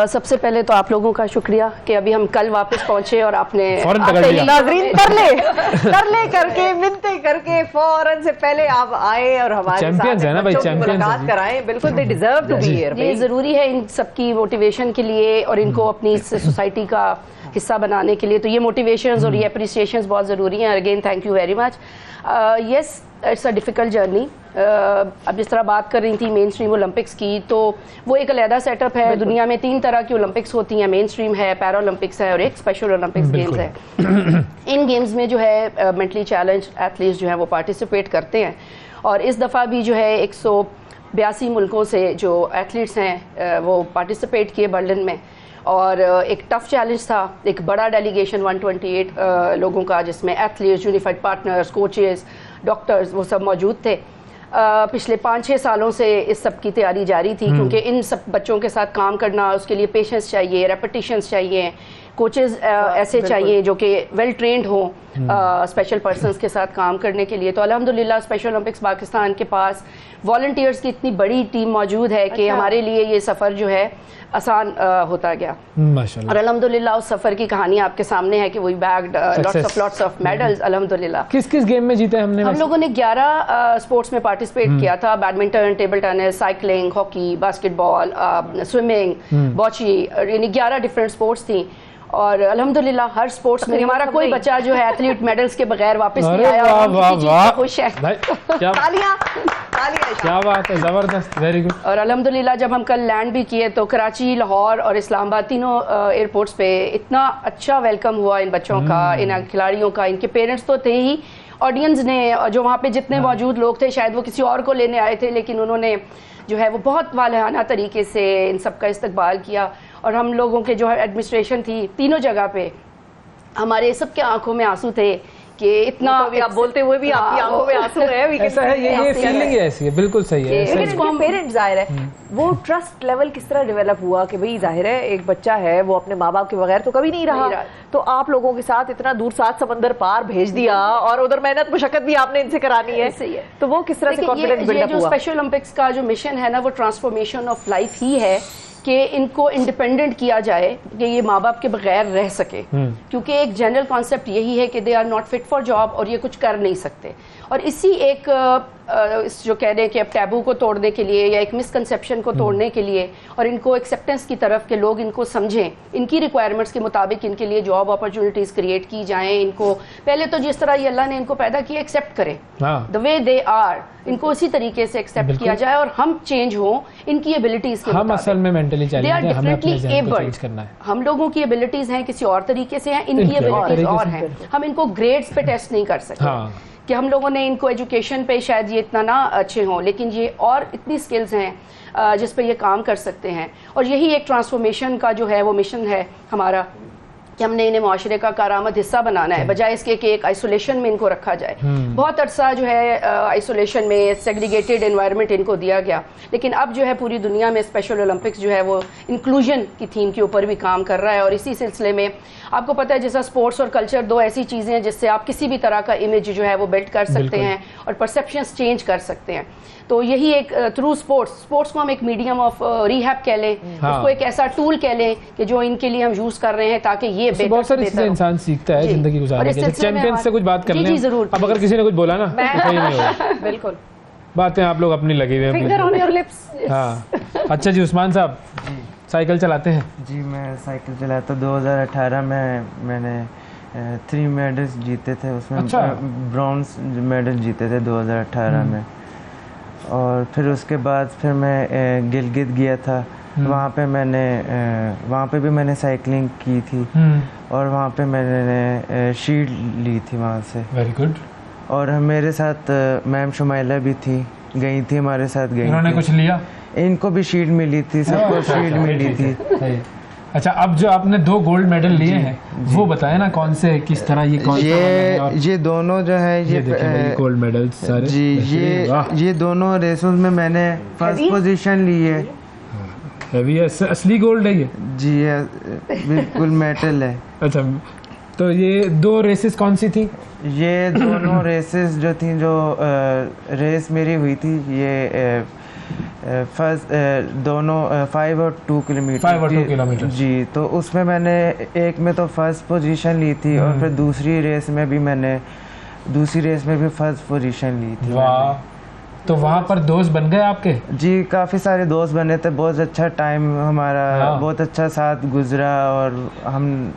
सबसे पहले तो आप लोगों का शुक्रिया कि अभी हम कल वापस पहुंचे और आपने नाज़रीन तरले करके मिन्नतें करके फौरन से पहले आप आए और हमारे चैंपियंस है ना भाई, मुलाकात कराएं। बिल्कुल, they deserve to be here. ये ज़रूरी है इन सबकी मोटिवेशन के लिए और इनको अपनी सोसाइटी का हिस्सा बनाने के लिए, तो ये मोटिवेशंस और ये अप्रिसिएशंस बहुत ज़रूरी हैं। Again thank you very much. Yes, it's a difficult journey अब जिस तरह बात कर रही थी मेन स्ट्रीम ओलंपिक्स की, तो वो एक अलहदा सेटअप है। दुनिया में 3 तरह की ओलंपिक्स होती हैं, मेन स्ट्रीम है, पैरा ओलंपिक्स है और एक स्पेशल ओलंपिक्स गेम्स है। इन गेम्स में जो है मेंटली चैलेंज एथलीट्स जो है वो पार्टिसिपेट करते हैं, और इस दफ़ा भी जो है 182 मुल्कों से जो एथलीट्स हैं वो पार्टिसिपेट किए बर्लिन में, और एक टफ चैलेंज था, एक बड़ा डेलीगेशन 128 लोगों का, जिसमें athletes, unified partners, coaches, doctors वो सब मौजूद थे। पिछले 5-6 सालों से इस सब की तैयारी जारी थी, क्योंकि इन सब बच्चों के साथ काम करना, उसके लिए पेशेंस चाहिए, रेपिटिशंस चाहिए, कोचेस ऐसे चाहिए जो कि वेल ट्रेंड हो स्पेशल पर्सन्स के साथ काम करने के लिए। तो अल्हम्दुलिल्लाह स्पेशल ओलंपिक्स पाकिस्तान के पास वॉलंटियर्स की इतनी बड़ी टीम मौजूद है कि हमारे लिए ये सफ़र जो है आसान होता गया माशाल्लाह। और अल्हम्दुलिल्लाह उस सफ़र की कहानी आपके सामने है कि we bagged lots of medals अल्हम्दुलिल्लाह। किस किस गेम में जीते हमने? हम लोगों ने 11 स्पोर्ट्स में पार्टिसिपेट किया था, badminton, table tennis, cycling, hockey, basketball, swimming, bocce, यानी 11 डिफरेंट स्पोर्ट्स थी। और अल्हम्दुलिल्लाह हर स्पोर्ट्स में हमारा कोई बच्चा जो है एथलीट मेडल्स के बगैर वापस नहीं आया, और हम किसी चीज़ से खुश है। क्या बात है, जबरदस्त, वेरी गुड। और अल्हम्दुलिल्लाह जब हम कल लैंड भी किए तो कराची, लाहौर और इस्लामाबाद तीनों एयरपोर्ट्स पे इतना अच्छा वेलकम हुआ इन बच्चों का, इन खिलाड़ियों का। इनके पेरेंट्स तो थे ही, ऑडियंस ने जो वहाँ पे जितने मौजूद लोग थे शायद वो किसी और को लेने आए थे, लेकिन उन्होंने जो है वो बहुत वालहाना तरीके से इन सब का इस्तकबाल किया। और हम लोगों के जो है एडमिनिस्ट्रेशन थी तीनों जगह पे, हमारे सबके आंखों में आंसू थे कि इतना आप बोलते हुए भी आपकी आंखों में आंसू है। ऐसा है, ये फीलिंग ही ऐसी है, बिल्कुल सही है। लेकिन इनके पेरेंट्स जाहिर है वो ट्रस्ट लेवल किस तरह डेवलप हुआ कि भाई जाहिर है एक बच्चा है वो अपने माँ बाप के बगैर तो कभी नहीं रहा, तो आप लोगों के साथ इतना दूर 7 समंदर पार भेज दिया और उधर मेहनत मुशक्कत भी आपने इनसे करानी है, तो वो किस तरह से कॉन्फिडेंस बिल्डअप हुआ? जो स्पेशल ओलंपिक्स का जो मिशन है ना वो ट्रांसफॉर्मेशन ऑफ लाइफ ही है कि इनको इंडिपेंडेंट किया जाए कि ये माँ बाप के बगैर रह सके, क्योंकि एक जनरल कॉन्सेप्ट यही है कि they are not fit for job और ये कुछ कर नहीं सकते। और इसी एक जो कह रहे हैं कि अब टैबू को तोड़ने के लिए या एक मिसकंसेप्शन को तोड़ने के लिए और इनको एक्सेप्टेंस की तरफ के लोग इनको समझें, इनकी रिक्वायरमेंट्स के मुताबिक इनके लिए जॉब अपॉर्चुनिटीज क्रिएट की जाएं। इनको पहले तो जिस तरह ये अल्लाह ने इनको पैदा किया एक्सेप्ट करें, द वे दे आर, इनको उसी तरीके से एक्सेप्ट किया जाए और हम चेंज हों इनकी एबिलिटीज के हम असल में mentally they are differently abled. हम लोगों की एबिलिटीज हैं किसी और तरीके से हैं, इनकी एबिलिटीज और हैं। हम इनको ग्रेड्स पे टेस्ट नहीं कर सकते कि हम लोगों ने इनको एजुकेशन पे शायद ये इतना ना अच्छे हों, लेकिन ये और इतनी स्किल्स हैं जिस पे ये काम कर सकते हैं। और यही एक ट्रांसफॉर्मेशन का जो है वो मिशन है हमारा कि हमने इन्हें माशरे का कारआमद हिस्सा बनाना है, बजाय इसके कि एक आइसोलेशन में इनको रखा जाए। बहुत अरसा जो है आइसोलेशन में सेग्रीगेटेड एनवायरनमेंट इनको दिया गया, लेकिन अब जो है पूरी दुनिया में स्पेशल ओलंपिक्स जो है वो इंक्लूजन की थीम के ऊपर भी काम कर रहा है। और इसी सिलसिले में आपको पता है जैसा स्पोर्ट्स और कल्चर दो ऐसी चीज़ें हैं जिससे आप किसी भी तरह का इमेज जो है वो बिल्ड कर सकते हैं और परसेप्शंस चेंज कर सकते हैं। तो यही एक थ्रू स्पोर्ट्स को हम एक मीडियम ऑफ रिहैब कह लें, उसको एक ऐसा टूल कह लें कि जो इनके लिए हम यूज कर रहे हैं ताकि ये बहुत सारी चीजें इंसान सीखता है जिंदगी गुजारने के लिए। चैंपियन से कुछ बात कर लें जरूर, अब अगर किसी ने कुछ बोला ना तो सही नहीं होगा। बिल्कुल बातें आप लोग अपनी लगी हुई हैं। हाँ अच्छा जी, उस्मान साहब साइकिल चलाते हैं? जी मैं साइकिल चलाता, 2018 में मैंने 3 मेडल्स जीते थे, उसमें ब्रॉन्ज मेडल जीते थे 2018 में। और फिर उसके बाद फिर मैं गिलगित गया था, वहाँ पे भी मैंने साइकिलिंग की थी और वहाँ पे मैंने शील्ड ली थी वहाँ से। Very good. और मेरे साथ मैम शुमाइला भी थी, गई थी हमारे साथ, गई। उन्होंने कुछ लिया? इनको भी शील्ड मिली थी, सबको शील्ड मिली थी। अच्छा, अब जो आपने 2 गोल्ड मेडल लिए हैं वो बताए ना कौन से, किस तरह ये दोनों जो है ये गोल्ड मेडल सारे जी, ये दोनों रेसों में मैंने फर्स्ट पोजीशन ली है। हैवी है, असली गोल्ड है ये? जी है, बिल्कुल मेटल है। अच्छा, तो ये 2 रेसेस कौन सी थी? ये दोनों रेसेस जो थी, जो रेस मेरी हुई थी, ये फर्स्ट दोनों 5 और 2 किलोमीटर जी। तो उसमें मैंने एक में तो फर्स्ट पोजीशन ली थी और फिर दूसरी रेस में भी फर्स्ट पोजीशन ली थी। तो वहाँ पर दोस्त बन गए आपके? जी, काफ़ी सारे दोस्त बने थे, बहुत अच्छा टाइम हमारा, बहुत अच्छा साथ गुजरा और हम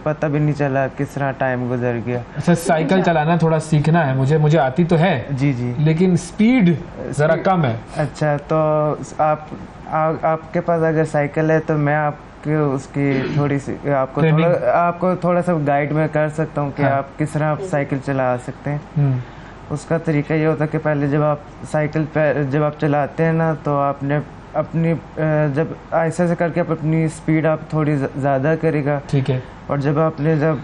पता भी नहीं चला किस तरह टाइम गुजर गया। अच्छा, साइकिल चलाना थोड़ा सीखना है मुझे आती तो है जी जी, लेकिन स्पीड ज़रा कम है। अच्छा, तो आपके पास अगर साइकिल है तो मैं आपके उसकी थोड़ी सी आपको थोड़ा सा गाइड में कर सकता हूँ कि आप किस तरह आप साइकिल चला सकते हैं। उसका तरीका ये होता है कि पहले जब आप साइकिल पे जब आप चलाते हैं ना, तो आपने अपनी जब ऐसे ऐसे करके आप अपनी स्पीड आप थोड़ी ज़्यादा करेगा, ठीक है। और जब आपने जब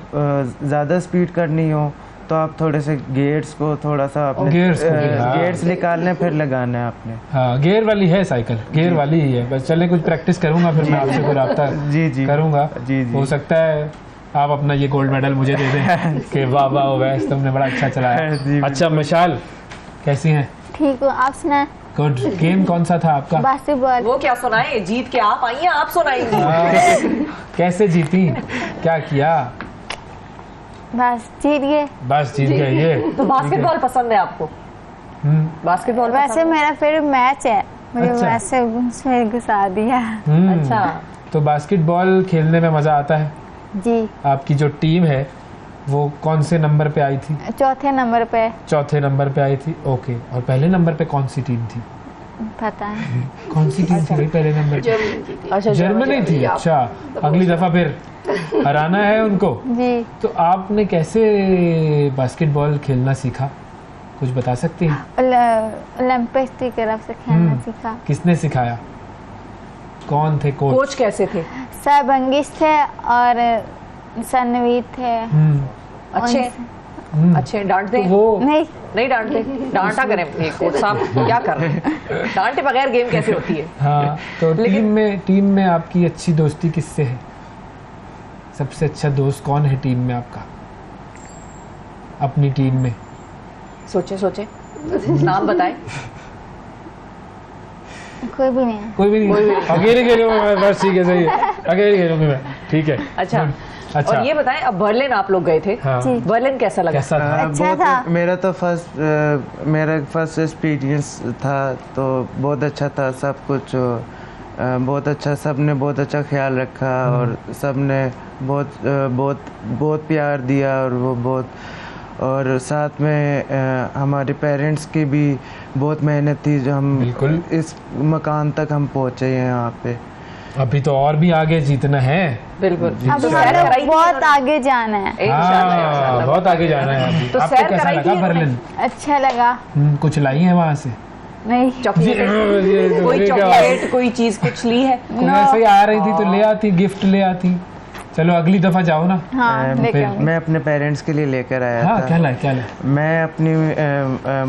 ज़्यादा स्पीड करनी हो तो आप थोड़े से गेयर्स को थोड़ा सा अपने गेयर्स निकालने फिर लगाना है आपने। हाँ, गेयर वाली है साइकिल, गेयर वाली ही है। बस चले कुछ प्रैक्टिस करूँगा, फिर मैं आपसे कोई रब्ता जी करूँगा। हो सकता है आप अपना ये गोल्ड मेडल मुझे दे दें कि वाह वाह वैस तुमने बड़ा अच्छा चलाया। अच्छा मिसाल, कैसी हैं? ठीक हूँ, आप सुनाएं? गुड। गेम कौन सा था आपका? बास्केटबॉल। वो क्या सुनाए, जीत के आप आई हैं, आप सुनाएंगी। कैसे जीती, क्या किया? बस जीत गए। बस जीत गए। ये तो बास्केटबॉल पसंद है आपको? बास्केटबॉल वैसे मेरा फेवरेट मैच है, मुझे वैसे उसमें घुसा दिया। अच्छा, तो बास्केटबॉल खेलने में मजा आता है जी। आपकी जो टीम है वो कौन से नंबर पे आई थी? चौथे नंबर पे। चौथे नंबर पे आई थी, ओके। और पहले नंबर पे कौन सी टीम थी? पता नहीं कौन सी टीम थी भाई पहले नंबर पे? अच्छा, जर्मनी थी। अच्छा, अगली दफा फिर हराना है उनको जी। तो आपने कैसे बास्केटबॉल खेलना सीखा, कुछ बता सकती हैं? ओलंपिक्स की तरफ से खेलना सीखा। किसने सिखाया, कौन थे कोच? कोच कैसे थे? सर बंगिश थे और सनवीर थे। अच्छे डांटते वो नहीं डांटते, डांटा करें कोच साहब, क्या कर रहे हैं, डांटे बगैर गेम कैसे होती है? हाँ, तो टीम में आपकी अच्छी दोस्ती किससे है? सबसे अच्छा दोस्त कौन है टीम में आपका, अपनी टीम में? सोचे नाम बताएं। कोई भी नहीं। कोई भी नहीं। अकेले खेलूंगा मैं, बस ठीक है, सही है, अकेले खेलूंगा मैं, ठीक है। अच्छा। और ये बताएं, अब बर्लिन आप लोग गए थे, बर्लिन कैसा लगा? अच्छा था। मेरा तो फर्स्ट एक्सपीरियंस था, तो बहुत अच्छा था, सब कुछ बहुत अच्छा, सब ने बहुत अच्छा ख्याल रखा और सब ने बहुत प्यार दिया और वो बहुत, और साथ में हमारे पेरेंट्स की भी बहुत मेहनत थी जो हम इस मकान तक हम पहुँचे हैं यहाँ पे। अभी तो और भी आगे जीतना है। बिल्कुल, अब बहुत आगे जाना है। बहुत आगे जाना है। तो आपको कैसा लगा बर्लिन? अच्छा लगा। कुछ लाई है वहाँ से? नहीं, कोई चॉकलेट कोई चीज कुछ ली है? ऐसे ही आ रही थी तो ले आती, गिफ्ट ले आती। चलो अगली दफा जाओ ना। हाँ, मैं अपने पेरेंट्स के लिए लेकर आया था। क्या लाए? मैं अपनी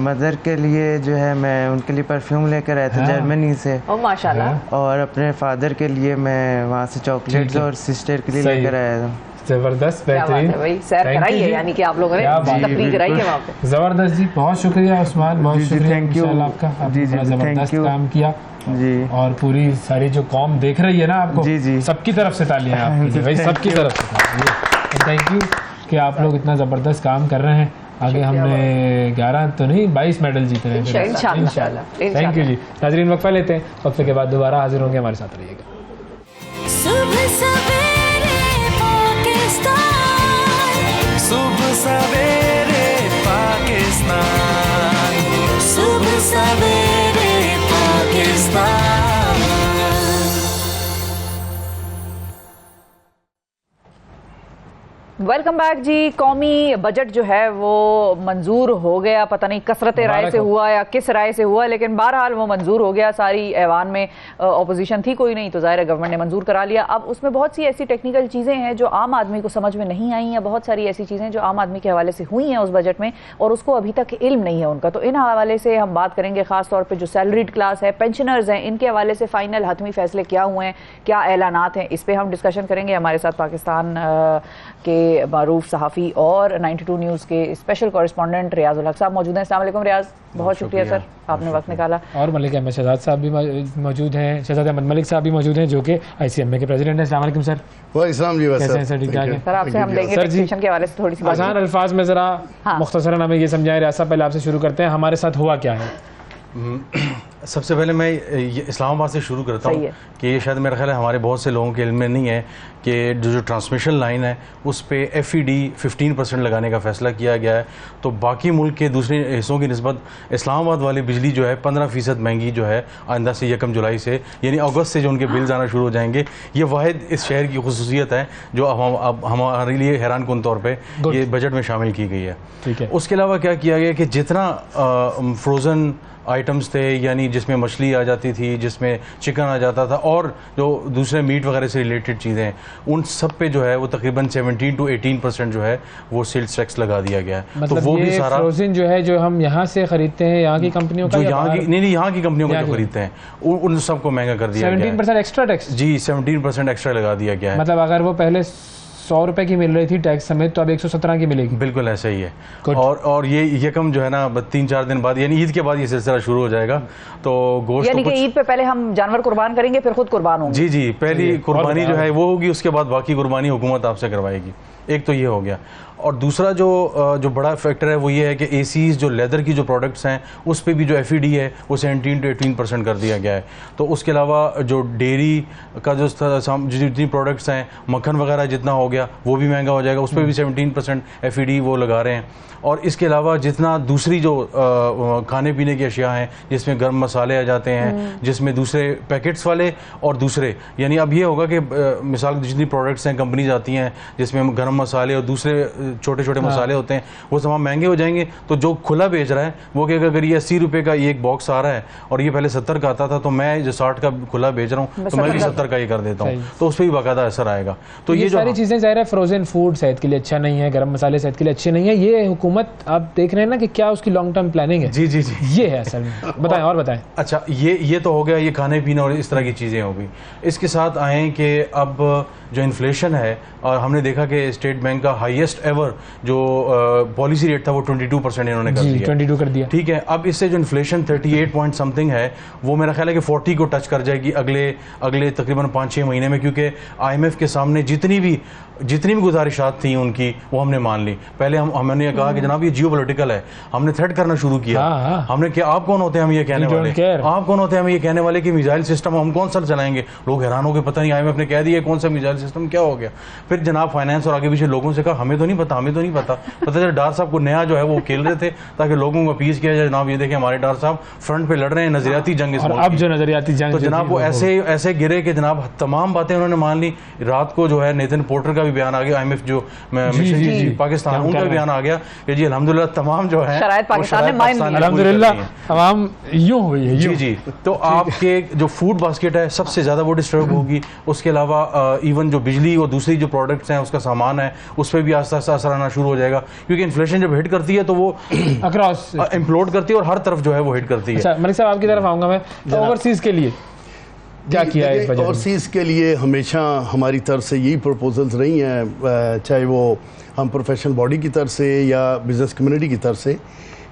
मदर के लिए जो है, मैं उनके लिए परफ्यूम लेकर आया था जर्मनी से। ओ माशाल्लाह। और अपने फादर के लिए मैं वहाँ से चॉकलेट्स और सिस्टर के लिए लेकर आया था। जबरदस्त, बेहतरीन। सैर कराई है, यानी कि आप लोगों ने तफरीह कराई है वहाँ पे। जबरदस्त जी, बहुत शुक्रिया उस्मान, बहुत शुक्रिया। थैंक यू आपका, आपने जबरदस्त काम किया जी। और पूरी सारी जो कौम देख रही है ना आपको, जी, सबकी तरफ से तालियां आपके लिए भाई, सबकी तरफ से थैंक यू कि आप लोग इतना ज़बरदस्त काम कर रहे हैं। आगे हमने 11 तो नहीं 22 मेडल जीते हैं इंशाल्लाह। थैंक यू जी। नाजरीन, वक्फा लेते हैं, वक्फे के बाद दोबारा हाजिर होंगे, हमारे साथ रहिएगा। सुबह सवेरे पाकिस्तान, सुबह सवेरे पाकिस्तान। वेलकम बैक जी। कौमी बजट जो है वो मंजूर हो गया, पता नहीं कसरत राय से हुआ या किस राय से हुआ, लेकिन बहरहाल वो मंजूर हो गया। सारी ऐवान में अपोजिशन थी कोई नहीं, तो ज़ाहिर है गवर्नमेंट ने मंजूर करा लिया। अब उसमें बहुत सी ऐसी टेक्निकल चीज़ें हैं जो आम आदमी को समझ में नहीं आई हैं, बहुत सारी ऐसी चीज़ें जो आम आदमी के हवाले से हुई हैं उस बजट में और उसको अभी तक इल्म नहीं है उनका। तो इन हवाले से हम बात करेंगे, ख़ास तौर पर जो सैलरीड क्लास है, पेंशनर्स हैं, इनके हवाले से फ़ाइनल हतमी फ़ैसले क्या हुए हैं, क्या ऐलानात हैं, इस पर हम डिस्कशन करेंगे। हमारे साथ पाकिस्तान के मारूफ सहाफ़ी और 92 न्यूज़ के स्पेशल कॉरेस्पॉन्डेंट रियाज उल हक साहब मौजूद हैं। अस्सलाम वालेकुम रियाज, बहुत शुक्रिया सर, आपने वक्त निकाला। और मलिक अहमद शहजाद साहब भी मौजूद हैं, शहजाद अहमद मलिक साहब भी मौजूद हैं जो कि ICMA के प्रेसिडेंट हैं। अस्सलाम वालेकुम सर। वालेकुम जी, कैसे हैं सर? ठीक ठाक है सर। आपसे हम लेंगे टैक्सेशन के हवाले से थोड़ी सी आसान अल्फाज में ज़रा मुख्तसरन हमें ये समझाएं। रियाज साहब, पहले आपसे शुरू करते हैं, हमारे साथ हुआ क्या है? सबसे पहले मैं इस्लामाबाद से शुरू करता हूँ कि ये शायद मेरा ख्याल है हमारे बहुत से लोगों के इल्म में नहीं है कि जो ट्रांसमिशन लाइन है उस पे FED 15% लगाने का फ़ैसला किया गया है। तो बाकी मुल्क के दूसरे हिस्सों की निस्बत इस्लामाबाद वाली बिजली जो है 15% महंगी जो है आइंदा से 1 जुलाई से, यानी अगस्त से जो उनके बिल्स आना शुरू हो जाएंगे। ये वाहिद इस शहर की खुसूसियत है जो अब हमारे लिए हैरान कुन तौर पर ये बजट में शामिल की गई है। ठीक है। उसके अलावा क्या किया गया कि जितना फ्रोज़न आइटम्स थे, यानी जिसमें मछली आ जाती थी, जिसमें चिकन आ जाता था और जो दूसरे मीट वगैरह से रिलेटेड चीज़ें, उन सब पे जो है वो तकरीबन 17 to 18% जो है वो सेल्स टैक्स लगा दिया गया है। मतलब तो वो ये भी सारा फ्रोजन जो है जो हम यहाँ से खरीदते हैं यहाँ की कंपनियों का, जो यहाँ की नहीं यहाँ की कंपनियों को जो खरीदते हैं उन सबको महंगा कर दिया गया है। 17% एक्स्ट्रा टैक्स? जी 17% एक्स्ट्रा लगा दिया गया है। मतलब अगर वो पहले 100 रुपए की मिल रही थी टैक्स समेत तो अब 117 की मिलेगी। बिल्कुल ऐसा ही है। और ये यकम जो है ना 3-4 दिन बाद यानी ईद के बाद ये सिलसिला शुरू हो जाएगा। तो गोश्त यानी कि ईद पे पहले हम जानवर कुर्बान करेंगे फिर खुद कुर्बान होंगे। जी पहली कुर्बानी जो है वो होगी, उसके बाद बाकी कुर्बानी हुकूमत आपसे करवाएगी। एक तो ये हो गया। और दूसरा जो बड़ा फैक्टर है वो ये है कि ACs जो लेदर की जो प्रोडक्ट्स हैं उस पे भी जो FED है वो 17 to 18% कर दिया गया है। तो उसके अलावा जो डेयरी का जो जितनी प्रोडक्ट्स हैं, मक्खन वगैरह जितना हो गया वो भी महंगा हो जाएगा, उस पर भी 17% FED वो लगा रहे हैं। और इसके अलावा जितना दूसरी जो खाने पीने की अशिया हैं जिसमें गर्म मसाले आ जाते हैं, जिसमें दूसरे पैकेट्स वाले और दूसरे, यानी अब ये होगा कि मिसाल जितनी प्रोडक्ट्स हैं कंपनीज आती हैं जिसमें गर्म मसाले और दूसरे छोटे छोटे मसाले होते हैं वो तमाम महंगे हो जाएंगे। तो जो खुला बेच रहा है वो कि अगर ये 80 रुपये का एक बॉक्स आ रहा है और ये पहले 70 का आता था तो मैं जो 60 का खुला बेच रहा हूँ तो मैं भी 70 का ही कर देता हूँ, तो उस पर भी बाकायदा असर आएगा। तो ये सारी चीज़ें ज़ाहिर है फ्रोजन फूड सेहत के लिए अच्छा नहीं है, गर्म मसाले सेहत के लिए अच्छे नहीं है। ये हुकूमत आप देख रहे हैं ना कि क्या उसकी लॉन्ग टर्म प्लानिंग है? जी ये है असल में। बताएं और बताएं। अच्छा ये तो हो गया, ये खाने पीने और इस तरह की चीज़ें हो गई। इसके साथ आएँ कि अब जो इन्फ्लेशन है और हमने देखा कि स्टेट बैंक का हाईएस्ट एवर जो पॉलिसी रेट था वो 22% इन्होंने कर दिया। 22 कर दिया। ठीक है। अब इससे जो इन्फ्लेशन 38 पॉइंट समथिंग है वो मेरा ख्याल है कि 40 को टच कर जाएगी अगले तकरीबन 5-6 महीने में, क्योंकि IMF के सामने जितनी भी गुजारिशात थी उनकी वो हमने मान ली। पहले हमने कहा कि जनाब ये जियोपॉलिटिकल है, हमने थ्रेट करना शुरू किया। हमने कि आप कौन होते हैं हम ये कहने वाले, आप कौन होते हैं हम ये कहने वाले कि मिसाइल सिस्टम हम कौन सा चलाएंगे। लोग हैरान हो गए, पता नहीं IMF ने कह दिया कौन सा मिसाइल सिस्टम, क्या हो गया। फिर जनाब फाइनेंस और आगे पीछे लोगों से कहा हमें तो नहीं पता पता चला डार साहब को नया जो है वो खेल रहे थे ताकि लोगों को अपील किया जाए जनाब ये देखें हमारे डार साहब फ्रंट पे लड़ रहे हैं नजरियाती जंग। अब जो नजरियाती जंग तो जनाब वो ऐसे गिरे कि जनाब तमाम बातें उन्होंने मान ली। रात को जो है नेथन पोर्टर का भी बयान आ गया, IMF जो मिशन पाकिस्तान उनका भी बयान आ गया कि जी अल्हम्दुलिल्लाह तमाम जो है अल्हम्दुलिल्लाह आवाम यूं हुई है। जी तो आपके जो फूड बास्केट है सबसे ज़्यादा वो डिस्टर्ब होगी। उसके अलावा इवन जो बिजली और दूसरी जो प्रोडक्ट्स हैं उसका सामान है उस पर भी आस्ता आस्ता असर आना शुरू हो जाएगा, क्योंकि इन्फ्लेशन जब हिट करती है तो वो अक्रॉस इम्प्लोड करती है और हर तरफ जो है वो हिट करती है। अच्छा मलिक साहब आपकी तरफ आऊँगा मैं, ओवरसीज़ के लिए क्या किया है? ओवरसीज़ के लिए हमेशा हमारी तरफ से यही प्रपोजल्स रही हैं, चाहे वो हम प्रोफेशनल बॉडी की तरफ से या बिज़नेस कम्युनिटी की तरफ से,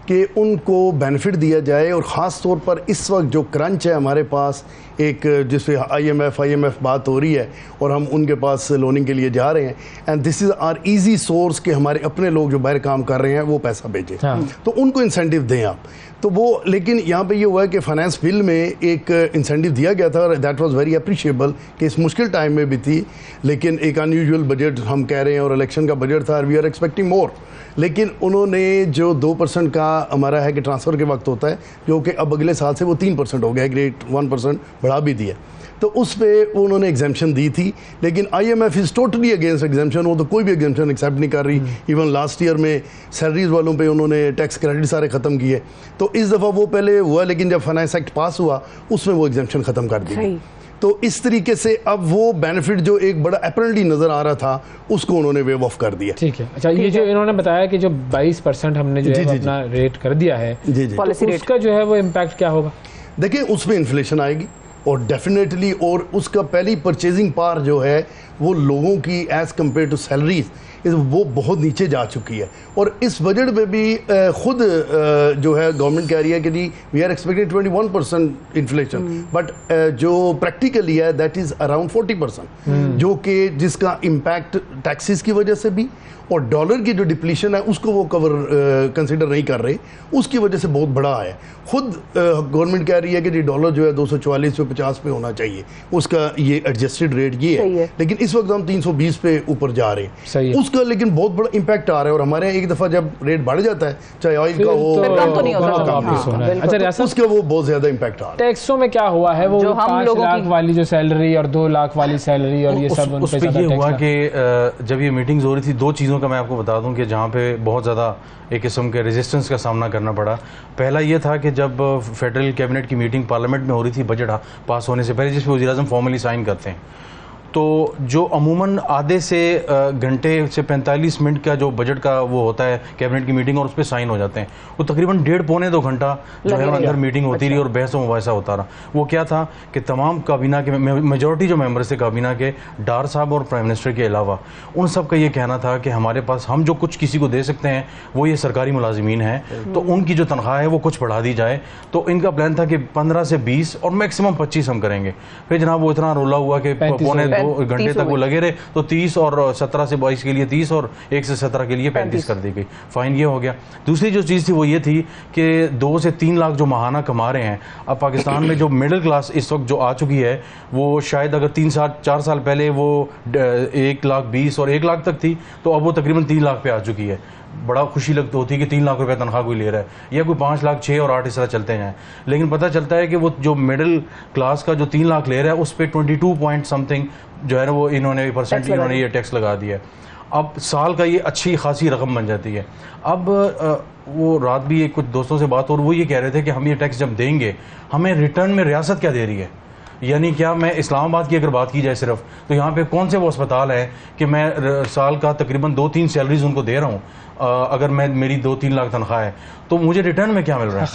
कि उनको बेनिफिट दिया जाए। और ख़ास तौर पर इस वक्त जो क्रंच है हमारे पास, एक जिसपे IMF बात हो रही है और हम उनके पास लोनिंग के लिए जा रहे हैं, and this is our easy source के हमारे अपने लोग जो बाहर काम कर रहे हैं वो पैसा भेजें। तो उनको इंसेंटिव दें आप। तो वो लेकिन यहाँ पे ये हुआ है कि फाइनेंस बिल में एक इंसेंटिव दिया गया था और दैट वाज वेरी अप्रिशिएबल कि इस मुश्किल टाइम में भी थी, लेकिन एक अनयूजुअल बजट हम कह रहे हैं और इलेक्शन का बजट था, वी आर एक्सपेक्टिंग मोर। लेकिन उन्होंने जो 2% का हमारा है कि ट्रांसफ़र के वक्त होता है, जो कि अब अगले साल से वो 3% हो गया, ग्रेड 1% बढ़ा भी दिया। तो उस पर उन्होंने एग्जाम्पशन दी थी, लेकिन IMF is totally against exemption. वो तो कोई भी एग्जाम्पशन एक्सेप्ट नहीं कर रही। इवन लास्ट ईयर में सैलरीज वालों पे उन्होंने टैक्स क्रेडिट सारे ख़त्म किए। तो इस दफ़ा वो पहले हुआ, लेकिन जब फाइनेंस एक्ट पास हुआ उसमें वो एग्जाम्पशन ख़त्म कर दी। तो इस तरीके से अब वो बेनिफिट जो एक बड़ा अपरेंटली नज़र आ रहा था उसको उन्होंने वेव ऑफ कर दिया। ठीक है। अच्छा ये जो इन्होंने बताया कि जो 22% हमने जो है अपना रेट कर दिया है, जी तो उसका जो है वो इम्पैक्ट क्या होगा? देखिए उसमें इन्फ्लेशन आएगी, और डेफिनेटली, और उसका पहली परचेजिंग पावर जो है वो लोगों की एज़ कम्पेयर टू सैलरीज वो बहुत नीचे जा चुकी है। और इस बजट में भी खुद जो है गवर्नमेंट कह रही है कि जी we are expecting 21% inflation, but जो प्रैक्टिकली है दैट इज़ अराउंड 40%, जो कि जिसका इम्पैक्ट टैक्सेस की वजह से भी और डॉलर की जो डिप्लीशन है उसको वो कवर कंसिडर नहीं कर रहे, उसकी वजह से बहुत बड़ा है। खुद गवर्नमेंट कह रही है कि जी डॉलर जो है 244 पे 50 पे होना चाहिए, उसका ये एडजस्टेड रेट ये है, लेकिन इस वक्त हम 320 पे ऊपर जा रहे हैं। उसका लेकिन बहुत बड़ा इम्पैक्ट आ रहा है। और हमारे यहाँ एक दफ़ा जब रेट बढ़ जाता है, चाहे ऑयल का हो, उसका वो बहुत ज़्यादा इम्पैक्ट आ रहा है। टैक्सों में क्या हुआ है, वो 5 लाख वाली जो सैलरी और 2 लाख वाली सैलरी और ये सब उस पे ये हुआ कि जब ये मीटिंग्स हो रही थी, 2 चीज़ों का मैं आपको बता दूं कि जहाँ पे बहुत ज़्यादा एक किस्म के रेजिस्टेंस का सामना करना पड़ा। पहला ये था कि जब फेडरल कैबिनेट की मीटिंग पार्लियामेंट में हो रही थी बजट पास होने से पहले, जिसमें वज़ीर-ए-आज़म फॉर्मली साइन करते हैं, तो जो अमूमन आधे से घंटे से 45 मिनट का जो बजट का वो होता है कैबिनेट की मीटिंग, और उस पर साइन हो जाते हैं, वो तकरीबन 1.5-2 घंटा जो है अंदर मीटिंग होती रही और बहस व मुबाहिसा होता रहा। वो क्या था कि तमाम काबीना के मेजॉरिटी जो मेंबर्स थे काबीना के, डार साहब और प्राइम मिनिस्टर के अलावा, उन सब का ये कहना था कि हमारे पास हम जो कुछ किसी को दे सकते हैं वो ये सरकारी मुलाजिमीन हैं, तो उनकी जो तनख्वाह है वो कुछ बढ़ा दी जाए। तो इनका प्लान था कि 15 से 20 और मैक्सिमम 25 हम करेंगे। फिर जनाब वो इतना रोला हुआ कि पौने 2 घंटे तक वो लगे रहे, तो 30 और 17 से 22 के लिए 30 और 1 से 17 के लिए 35 कर दी गई। फाइन ये हो गया। दूसरी जो चीज़ थी वो ये थी कि 2 से 3 लाख जो माहाना कमा रहे हैं, अब पाकिस्तान में जो मिडिल क्लास इस वक्त जो आ चुकी है, वो शायद अगर 3-4 साल पहले वो 1,20,000 और 1 लाख तक थी, तो अब वो तकरीबन 3 लाख पे आ चुकी है। बड़ा खुशी लगती होती है कि 3 लाख रुपए तनख्वाह कोई ले रहा है, या कोई 5 लाख 6 और 8 इस तरह चलते हैं। लेकिन पता चलता है कि वो जो मिडिल क्लास का जो 3 लाख ले रहा है, उस पर 22 पॉइंट समथिंग जो है ना वो इन्होंने ये टैक्स लगा दिया है। अब साल का ये अच्छी खासी रकम बन जाती है। अब वो रात भी एक कुछ दोस्तों से बात, और वो ये कह रहे थे कि हम ये टैक्स जब देंगे, हमें रिटर्न में रियासत क्या दे रही है। यानी क्या, मैं इस्लामाबाद की अगर बात की जाए सिर्फ, तो यहाँ पे कौन से वो अस्पताल है कि मैं साल का तकरीबन 2-3 सैलरीज उनको दे रहा हूँ, अगर मैं मेरी 2-3 लाख तनख्वाह है, तो मुझे रिटर्न में क्या मिल रहा है?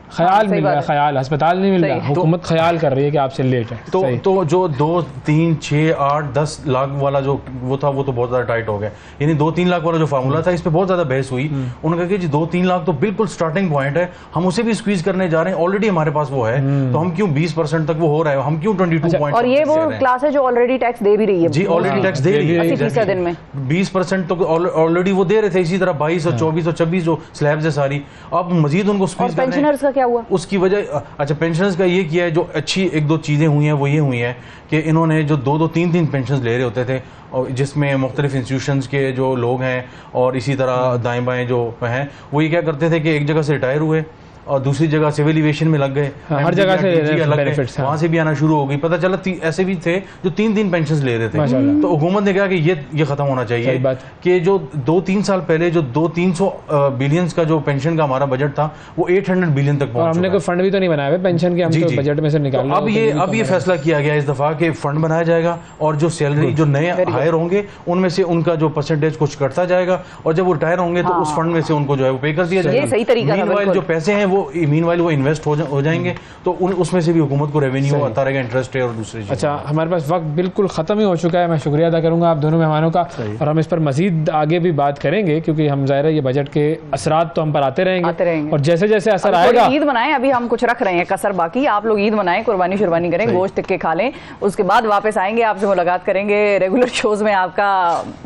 ख्याल मिल रहा है, ख्याल अस्पताल नहीं मिल रहा, हुकूमत ख्याल कर रही है कि आपसे लेट है। तो जो 2, 3, 6, 8, 10 लाख वाला जो वो था, वो तो बहुत ज़्यादा टाइट हो गया। यानी 2-3 लाख वाला जो फार्मूला था, इस पर बहुत ज़्यादा बहस हुई। उन्होंने कहा कि जी 2-3 लाख तो बिल्कुल स्टार्टिंग पॉइंट है, हम उसे भी स्क्वीज करने जा रहे हैं, ऑलरेडी हमारे पास वो है, तो हम क्यों 20% तक वो हो रहा है, हम क्यों 22 पॉइंट। और ये वो क्लास है जो ऑलरेडी टैक्स दे भी रही है। जी ऑलरेडी टैक्स दे रही है, 80% में 20% तो ऑलरेडी वो दे रहे थे। इसी तरह 22 और 24 और 26 जो स्लैब्स है सारी, अब मजीद उनको स्क्वीज कर रहे हैं। पेंशनर्स का क्या हुआ? उसकी वजह अच्छा पेंशनर्स का ये किया है, जो अच्छी 1-2 चीज़ें हुई हैं वो ये हुई हैं कि इन्होंने जो 2-2, 3-3 पेंशन ले रहे होते थे, और जिसमें मुख्तलिफ इंस्टीट्यूशंस के जो लोग हैं और इसी तरह दाएं बाएं जो हैं, वो ये क्या करते थे कि एक जगह से रिटायर हुए और दूसरी जगह सिविल एविएशन में लग गए, हर जगह से बेनिफिट्स वहाँ से भी आना शुरू हो गई। पता चला ऐसे भी थे जो 3-3 पेंशन ले रहे थे। तो हुकूमत ने कहा कि ये खत्म होना चाहिए कि जो 2-3 साल पहले जो 200-300 बिलियंस का जो पेंशन का हमारा बजट था, वो 800 बिलियन तक पहुंचा। हमने कोई फंड भी तो नहीं बनाया पेंशन के, हम तो बजट में से निकाल। अब ये फैसला किया गया इस दफा कि फंड बनाया जाएगा, और जो सैलरी जो नए हायर होंगे उनमें से उनका जो परसेंटेज कुछ कटता जाएगा, और जब वो रिटायर होंगे तो उस फंड में से उनको जो है वो पे कर दिया जाएगा। मीनवाइल जो पैसे हैं वो इन्वेस्ट हो जाएंगे, तो उसमें से भी हुकूमत को रेवेन्यू आता रहेगा, इंटरेस्ट है और दूसरी। अच्छा, हमारे पास वक्त बिल्कुल ख़त्म ही हो चुका है। मैं शुक्रिया अदा करूंगा आप दोनों मेहमानों का, और हम इस पर मजीद आगे भी बात करेंगे, क्योंकि हम ज़ाहिर है ये बजट के असरात तो हम पर आते रहेंगे, और जैसे जैसे असर आएगा। ईद मनाएं, अभी हम कुछ रख रहे हैं कसर बाकी, आप लोग ईद मनाएं, कुर्बानी शुरबानी करें, गोश्त टिक्के खा लें, उसके बाद वापस आएंगे, आपसे मुलाकात करेंगे, रेगुलर शोज में आपका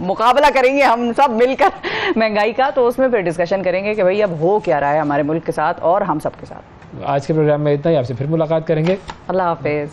मुकाबला करेंगे हम सब मिलकर महंगाई का, तो उसमें फिर डिस्कशन करेंगे कि भाई अब हो क्या रहा है हमारे मुल्क के साथ और हम सब के साथ। आज के प्रोग्राम में इतना ही, आपसे फिर मुलाकात करेंगे। अल्लाह हाफिज।